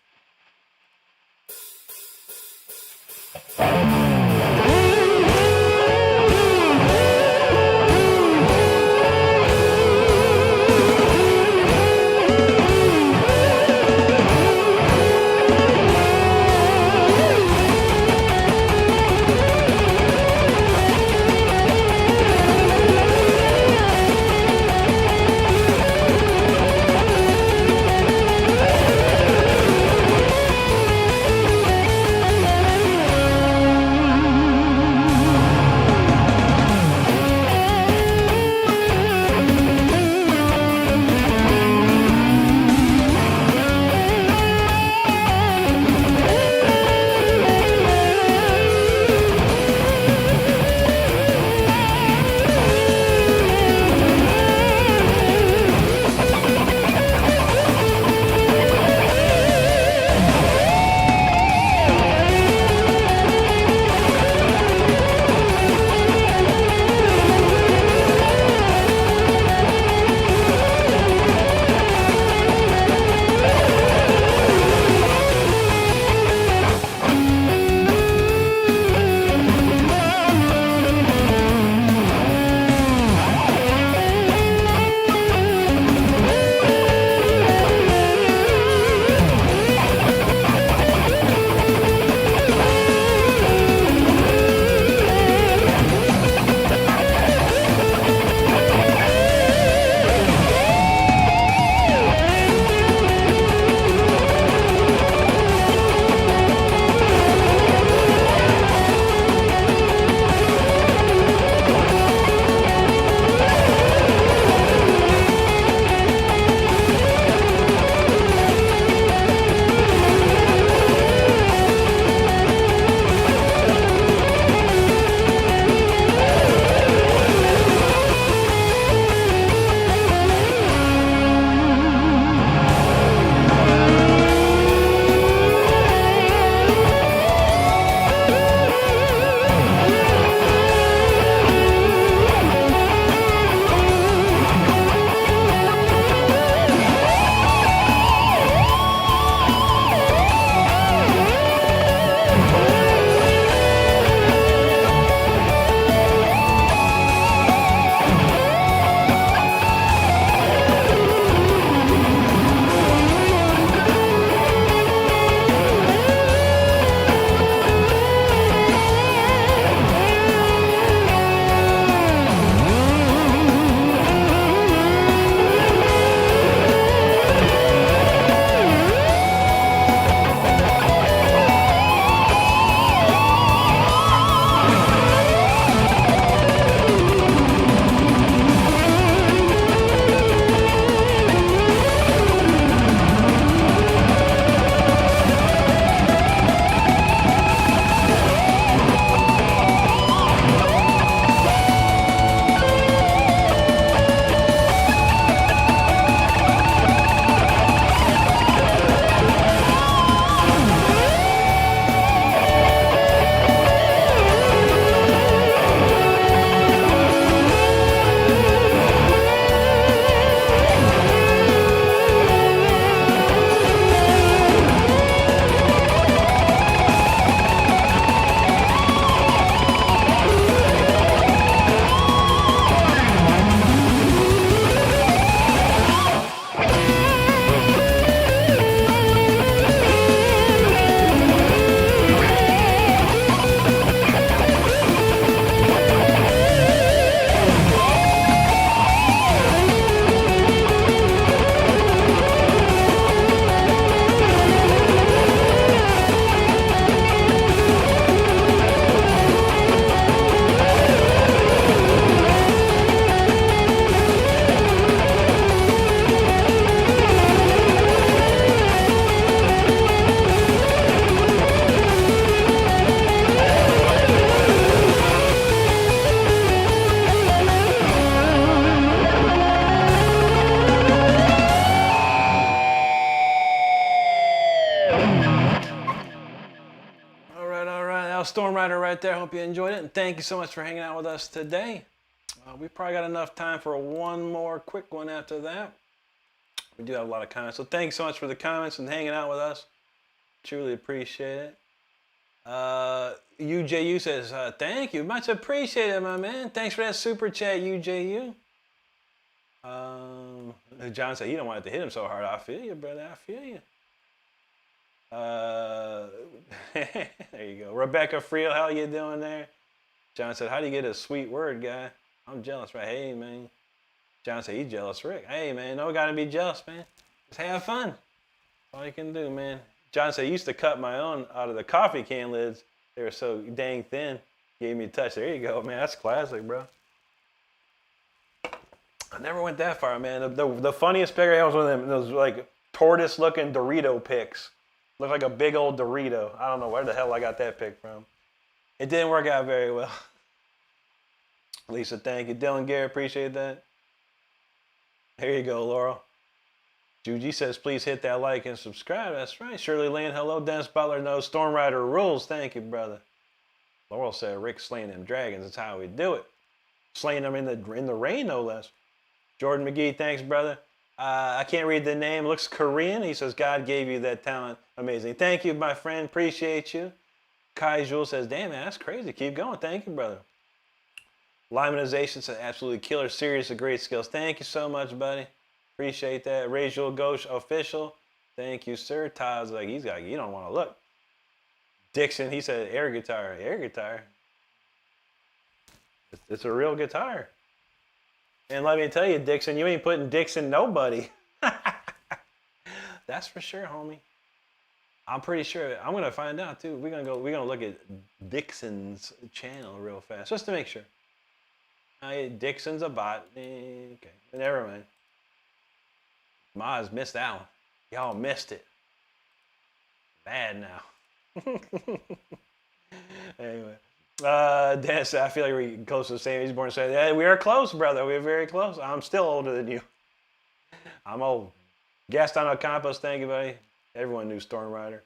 Storm Rider right there. Hope you enjoyed it. And thank you so much for hanging out with us today. We probably got enough time for one more quick one after that. We do have a lot of comments. So thank you so much for the comments and hanging out with us. Truly appreciate it. UJU says, thank you. Much appreciated, my man. Thanks for that super chat, UJU. John said, you don't want it to hit him so hard. I feel you, brother. I feel you. There you go. Rebecca Friel, how you doing there? John said, how do you get a sweet word, guy? I'm jealous, right? Hey, man. John said, he's jealous, Rick. Hey, man, no gotta be jealous, man. Just have fun. That's all you can do, man. John said, I used to cut my own out of the coffee can lids. They were so dang thin. Gave me a touch. There you go, man. That's classic, bro. I never went that far, man. The funniest picture I had was one of them, those like tortoise-looking Dorito pics. Looked like a big old Dorito. I don't know where the hell I got that pic from. It didn't work out very well. Lisa, thank you. Dylan Gary, appreciate that. Here you go, Laurel. Juji says, please hit that like and subscribe. That's right. Shirley Lane, hello. Dennis Butler knows Storm Rider rules. Thank you, brother. Laurel said, Rick slaying them dragons. That's how we do it. Slaying them in the rain, no less. Jordan McGee, thanks, brother. I can't read the name. Looks Korean. He says, God gave you that talent. Amazing. Thank you, my friend. Appreciate you. Kai Jules says, damn, man, that's crazy. Keep going. Thank you, brother. Limonization says, absolutely killer. Serious, great skills. Thank you so much, buddy. Appreciate that. Rachel Ghosh official. Thank you, sir. Todd's like, he's got, you don't want to look. Dixon, he said, air guitar. Air guitar. It's a real guitar. And let me tell you, Dixon, you ain't putting Dixon nobody. That's for sure, homie. I'm pretty sure. I'm gonna find out too. We're gonna look at Dixon's channel real fast, just to make sure. Dixon's a bot. Okay, never mind. Maz missed that one. Y'all missed it. Bad now. Anyway. Dennis, I feel like we're close to the same age. Born to say, yeah, we are close, brother. We're very close. I'm still older than you. I'm old. Gaston Ocampos, thank you, buddy. Everyone knew Storm Rider.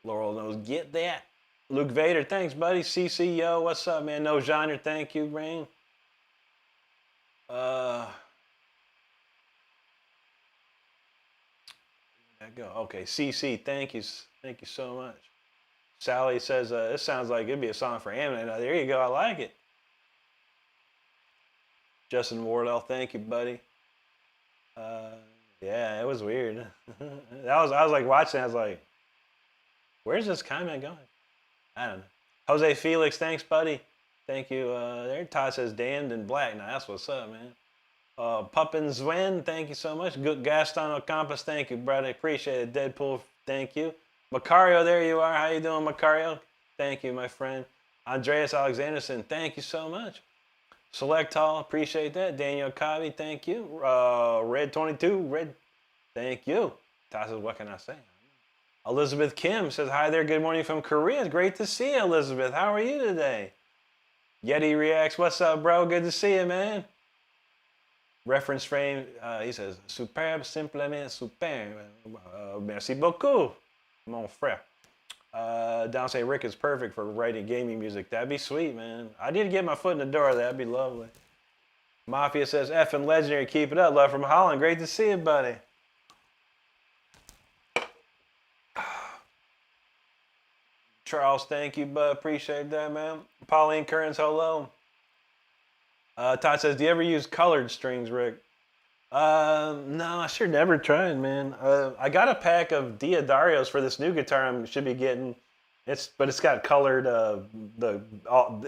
Laurel knows, get that. Luke Vader, thanks, buddy. CC, yo, what's up, man? No genre, thank you, Brain. Where'd that go? Okay, CC, thank you so much. Sally says, this sounds like it'd be a song for anime. Now, there you go, I like it. Justin Wardell, thank you, buddy. Yeah, it was weird. I was like watching, I was like, where's this comment going? I don't know. Jose Felix, thanks, buddy. Thank you. There, Todd says, damned in black. Now, that's what's up, man. Puppin Zwen, thank you so much. Good Gaston Ocampos, thank you, brother. Appreciate it. Deadpool, thank you. Macario, there you are. How you doing, Macario? Thank you, my friend. Andreas Alexanderson, thank you so much. Select Hall, appreciate that. Daniel Kavi, thank you. Red 22, Red, thank you. Todd says, what can I say? Elizabeth Kim says, hi there, good morning from Korea. Great to see you, Elizabeth. How are you today? Yeti Reacts, what's up, bro? Good to see you, man. Reference frame, he says, superbe, simplement superbe. Merci beaucoup, mon frère. Down say Rick is perfect for writing gaming music. That'd be sweet, man. I need to get my foot in the door. That'd be lovely. Mafia says, effing legendary. Keep it up. Love from Holland. Great to see you, buddy. Charles, thank you, bud. Appreciate that, man. Pauline Kearns, hello. Todd says, do you ever use colored strings, Rick? No, I sure never tried, man. I got a pack of Diodarios for this new guitar I should be getting. But it's got colored, the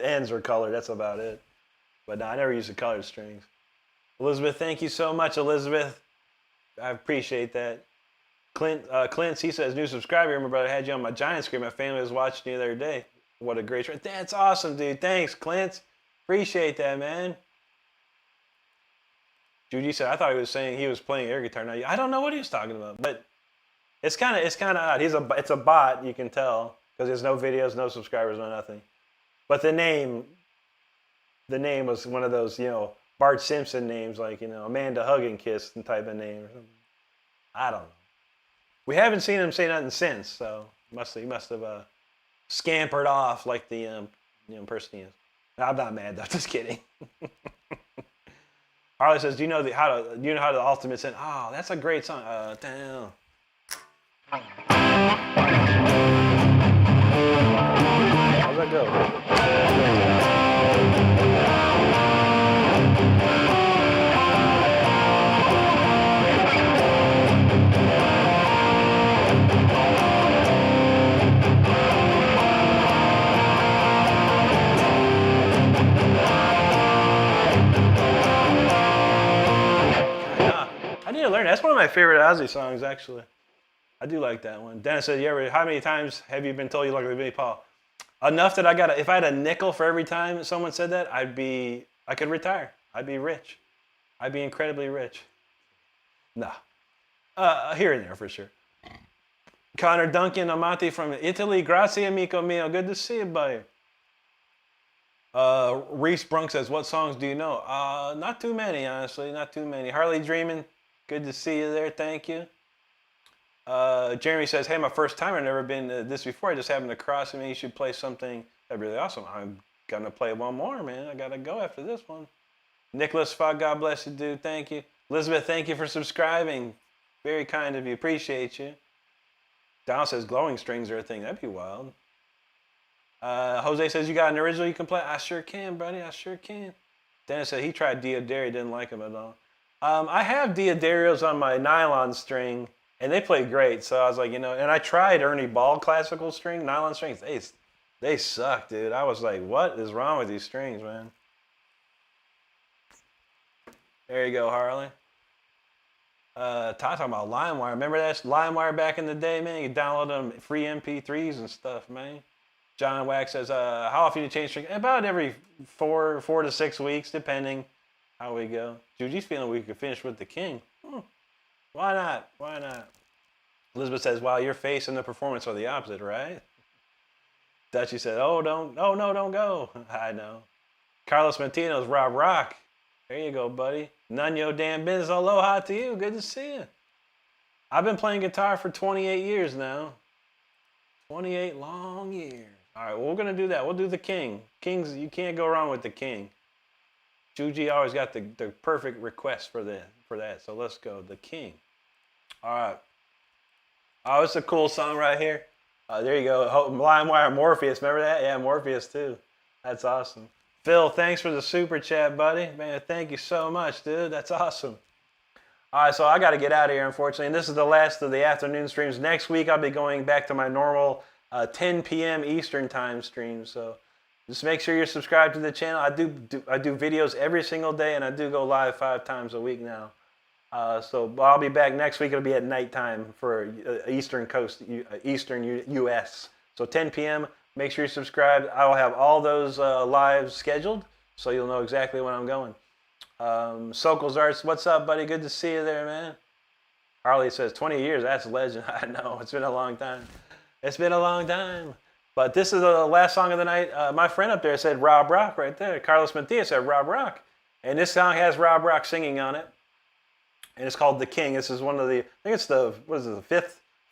ends are colored, that's about it. But no, I never use the colored strings. Elizabeth, thank you so much, Elizabeth. I appreciate that. Clint, he says, new subscriber, remember I had you on my giant screen. My family was watching you the other day. What a great show. That's awesome, dude. Thanks, Clint. Appreciate that, man. Judy said, I thought he was saying he was playing air guitar. Now, I don't know what he was talking about, but it's kind of odd. It's a bot, you can tell, because there's no videos, no subscribers, no nothing. But the name was one of those, Bart Simpson names, like, Amanda Hug and Kiss type of name or something. I don't know. We haven't seen him say nothing since, so he must have scampered off like the person is. No, I'm not mad though. Just kidding. Harley says, "Do you know how the ultimate send?" Oh, that's a great song. Damn. How's that go? I need to learn. That's one of my favorite Ozzy songs, actually. I do like that one. Dennis said, how many times have you been told you look like Vinnie Paul? Enough that if I had a nickel for every time someone said that, I could retire. I'd be rich. I'd be incredibly rich. No. Here and there for sure. Connor Duncan Amati from Italy. Grazie, amico mio. Good to see you, buddy. Reese Brunk says, what songs do you know? Not too many, honestly. Not too many. Harley Dreamin'. Good to see you there. Thank you. Jeremy says, hey, my first time. I've never been to this before. I just happened to cross and you should play something that's really awesome. I'm going to play one more, man. I got to go after this one. Nicholas Fogg, God bless you, dude. Thank you. Elizabeth, thank you for subscribing. Very kind of you. Appreciate you. Donald says, glowing strings are a thing. That'd be wild. Jose says, you got an original you can play? I sure can, buddy. I sure can. Dennis said he tried Diodario, didn't like him at all. I have Diodarios on my nylon string, and they play great. So I was like, and I tried Ernie Ball classical string, nylon strings. They suck, dude. I was like, what is wrong with these strings, man? There you go, Harley. Talking about LimeWire. Remember that LimeWire back in the day, man? You download them free MP3s and stuff, man. John Wax says, how often do you change string? About every 4 to 6 weeks, depending how we go. Juji's feeling we could finish with the king. Why not? Why not? Elizabeth says, wow, your face and the performance are the opposite, right? Dutchie said, no, don't go. I know. Carlos Mantino's Rob Rock. There you go, buddy. None your damn business. Aloha to you. Good to see you. I've been playing guitar for 28 years now. 28 long years. All right, well, we're going to do that. We'll do the king. Kings, you can't go wrong with the king. Juji always got the perfect request for that. So let's go. The king. All right. Oh, it's a cool song right here. There you go. LimeWire Morpheus. Remember that? Yeah, Morpheus too. That's awesome. Phil, thanks for the super chat, buddy. Man, thank you so much, dude. That's awesome. All right, so I got to get out of here, unfortunately. And this is the last of the afternoon streams. Next week, I'll be going back to my normal 10 p.m. Eastern time stream. So just make sure you're subscribed to the channel. I do videos every single day, and I do go live 5 times a week now. So I'll be back next week. It'll be at nighttime for Eastern Coast, Eastern U.S. So 10 p.m. Make sure you're subscribed. I will have all those lives scheduled, so you'll know exactly when I'm going. Sokol's Arts, what's up, buddy? Good to see you there, man. Harley says 20 years. That's a legend. I know. It's been a long time. It's been a long time. But this is the last song of the night. My friend up there said Rob Rock right there. Carlos Mantilla said Rob Rock. And this song has Rob Rock singing on it. And it's called The King. This is one of the, I think it's the, what is it, the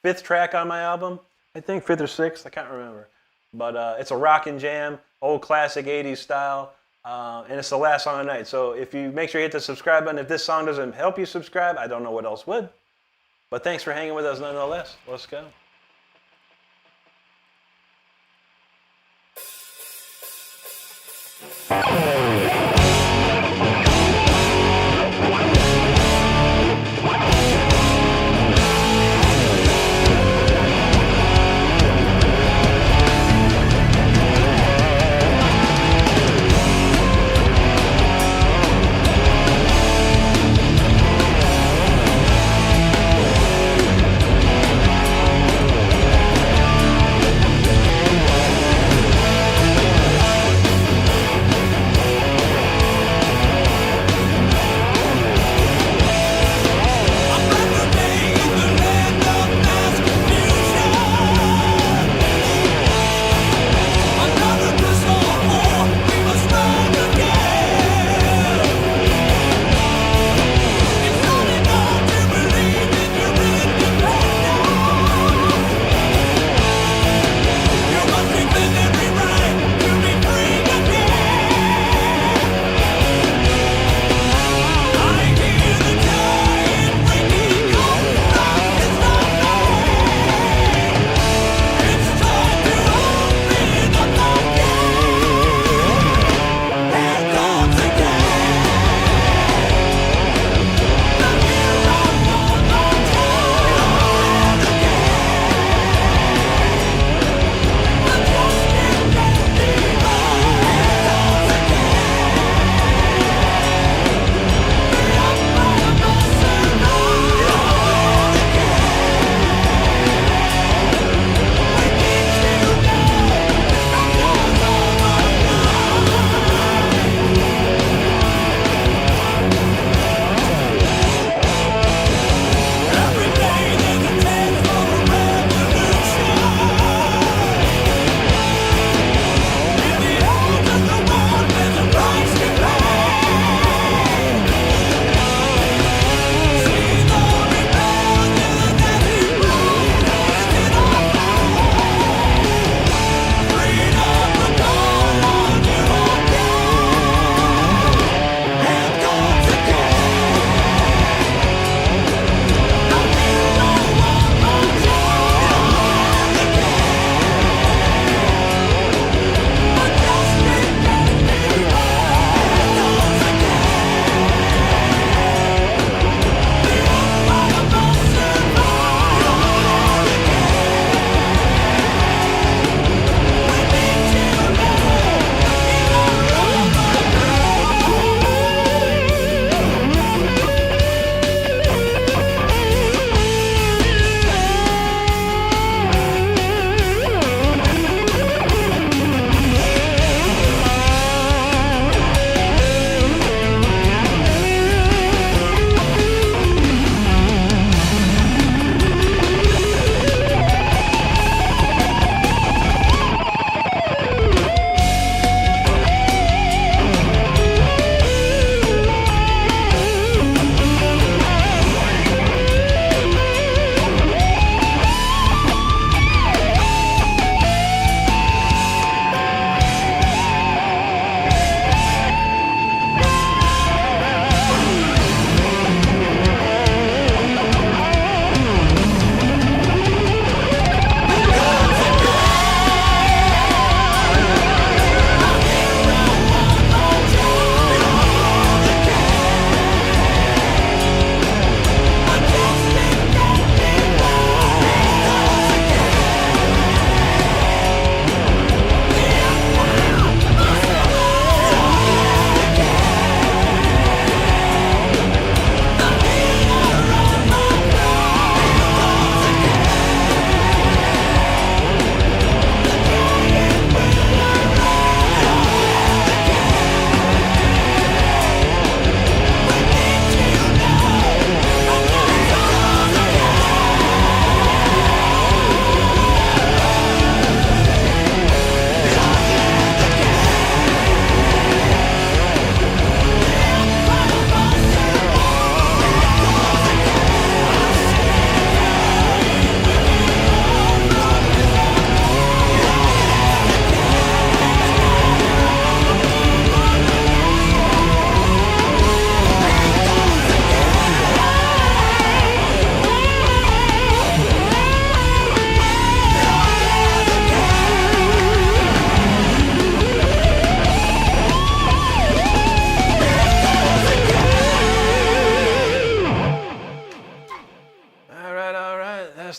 fifth track on my album? I think 5th or 6th. I can't remember. But it's a rockin' jam, old classic 80s style. And it's the last song of the night. So if you make sure you hit the subscribe button. If this song doesn't help you subscribe, I don't know what else would. But thanks for hanging with us nonetheless. Let's go.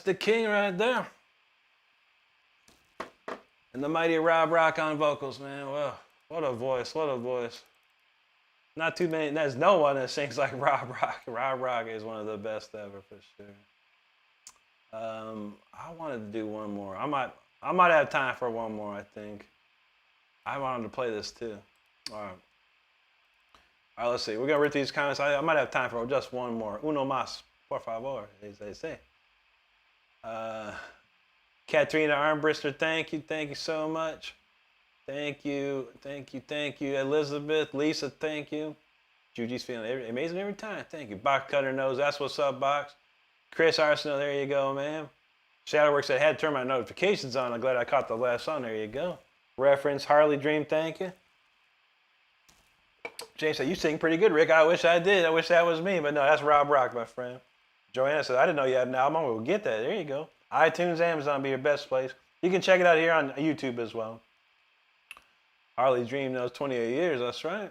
the king right there. And the mighty Rob Rock on vocals, man. Well, what a voice, what a voice. Not too many, there's no one that sings like Rob Rock. Rob Rock is one of the best ever for sure. I wanted to do one more. I might have time for one more, I think. I wanted to play this too. All right, let's see. We're going to read these comments. I might have time for just one more. Uno más, por favor, as they say. Katrina Armbrister, thank you so much. Thank you. Elizabeth, Lisa, thank you. Juji's feeling amazing every time. Thank you. Box Cutter knows that's what's up, Box. Chris Arsenal, there you go, man. Shadowworks said, I had to turn my notifications on. I'm glad I caught the last song. There you go. Reference, Harley Dream, thank you. James said, you sing pretty good, Rick. I wish I did. I wish that was me. But no, that's Rob Rock, my friend. Joanna said, I didn't know you had an album. We'll get that. There you go. iTunes, Amazon be your best place. You can check it out here on YouTube as well. Harley Dream knows 28 years. That's right.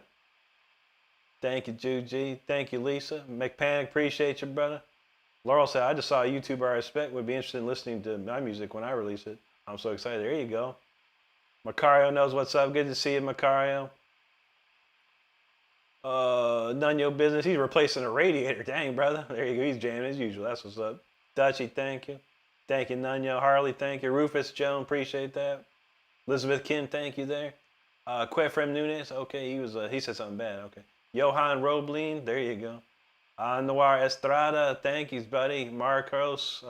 Thank you, Juji. Thank you, Lisa. McPanic, appreciate you, brother. Laurel said, I just saw a YouTuber I respect would be interested in listening to my music when I release it. I'm so excited. There you go. Macario knows what's up. Good to see you, Macario. None your business. He's replacing a radiator. Dang, brother. There you go. He's jamming as usual. That's what's up. Dutchy, thank you. Thank you, Nunyo. Harley, thank you. Rufus Jones, appreciate that. Elizabeth Kim, thank you there. Quefrem Nunes, okay, he said something bad. Okay. Johan Roblin, there you go. Noir Estrada, thank you, buddy. Marcos,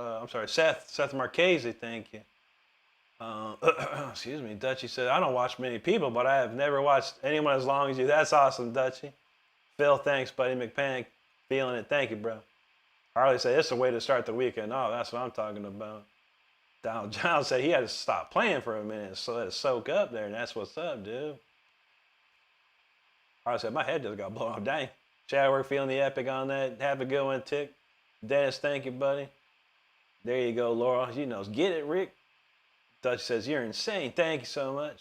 Seth Marchese, thank you. Excuse me, Dutchy said, I don't watch many people, but I have never watched anyone as long as you. That's awesome, Dutchy. Phil, thanks, buddy. McPanic, feeling it. Thank you, bro. Harley said, it's a way to start the weekend. Oh, that's what I'm talking about. Donald John said he had to stop playing for a minute so let it soak up there, and that's what's up, dude. Harley said, my head just got blown off. Dang. Chadwick feeling the epic on that. Have a good one, Tick. Dennis, thank you, buddy. There you go, Laura. You know, get it, Rick. Dutch says, you're insane. Thank you so much.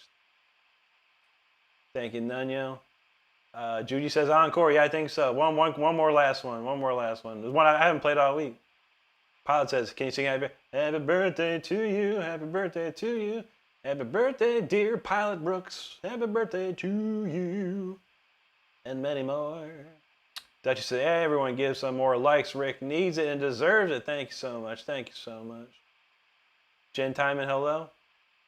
Thank you, Nunyo. Judy says, Encore. Yeah, I think so. One more last one. There's one I haven't played all week. Pilot says, can you sing happy birthday to you, happy birthday to you, happy birthday, dear Pilot Brooks, happy birthday to you, and many more. Dutchie said, hey, everyone give some more likes. Rick needs it and deserves it. Thank you so much. Thank you so much. Jen Timon, hello.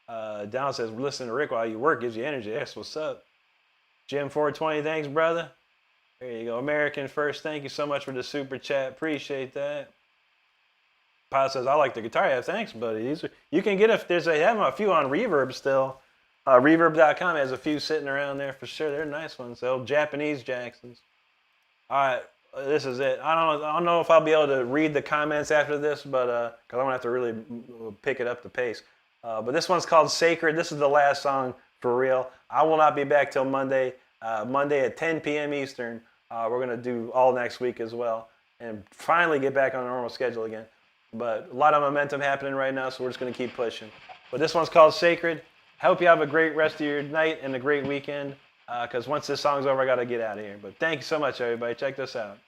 Down says, listen to Rick while you work gives you energy. That's what's up. Jim 420, thanks, brother. There you go. American First, thank you so much for the super chat. Appreciate that. Pilot says, I like the guitar. Yeah, thanks, buddy. You can get they have a few on Reverb still. Reverb.com has a few sitting around there for sure. They're nice ones. The old Japanese Jacksons. All right, this is it. I don't know if I'll be able to read the comments after this, but because I'm gonna have to really pick it up the pace. But this one's called Sacred. This is the last song for real. I will not be back till Monday. Monday at 10 p.m. Eastern. We're gonna do all next week as well, and finally get back on a normal schedule again. But a lot of momentum happening right now, so we're just going to keep pushing. But this one's called Sacred. I hope you have a great rest of your night and a great weekend, because once this song's over, I got to get out of here. But thank you so much, everybody. Check this out.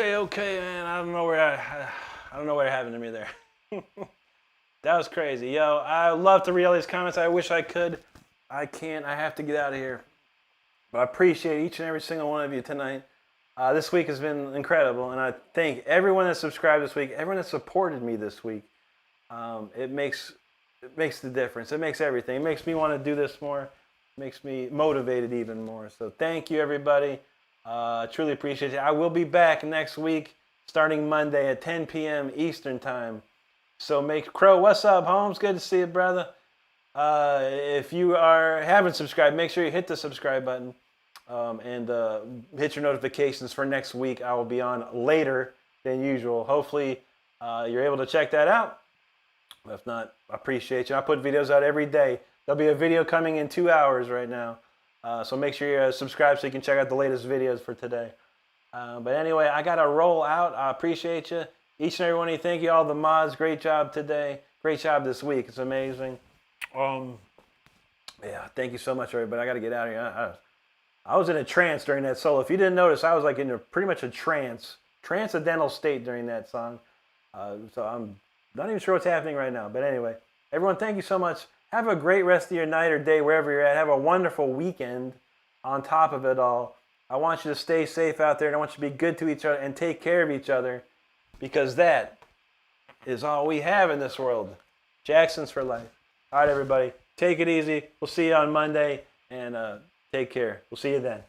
Okay, man. I don't know what happened to me there. That was crazy. Yo, I love to read all these comments. I wish I could. I can't. I have to get out of here. But I appreciate each and every single one of you tonight. This week has been incredible, and I thank everyone that subscribed this week, everyone that supported me this week. It makes the difference. It makes everything. It makes me want to do this more. It makes me motivated even more. So thank you, everybody. Truly appreciate it. I will be back next week, starting Monday at 10 p.m. Eastern Time. So Crow, what's up, Holmes? Good to see you, brother. If you haven't subscribed, make sure you hit the subscribe button and hit your notifications for next week. I will be on later than usual. Hopefully, you're able to check that out. If not, I appreciate you. I put videos out every day. There'll be a video coming in 2 hours right now. So make sure you subscribe so you can check out the latest videos for today. But anyway, I got to roll out. I appreciate you. Each and every one of you, thank you, all the mods. Great job today. Great job this week. It's amazing. Yeah, thank you so much, everybody. I got to get out of here. I was in a trance during that solo. If you didn't notice, I was like in pretty much a transcendental state during that song. So I'm not even sure what's happening right now. But anyway, everyone, thank you so much. Have a great rest of your night or day wherever you're at. Have a wonderful weekend on top of it all. I want you to stay safe out there, and I want you to be good to each other and take care of each other, because that is all we have in this world. Jackson's for life. All right, everybody. Take it easy. We'll see you on Monday, and take care. We'll see you then.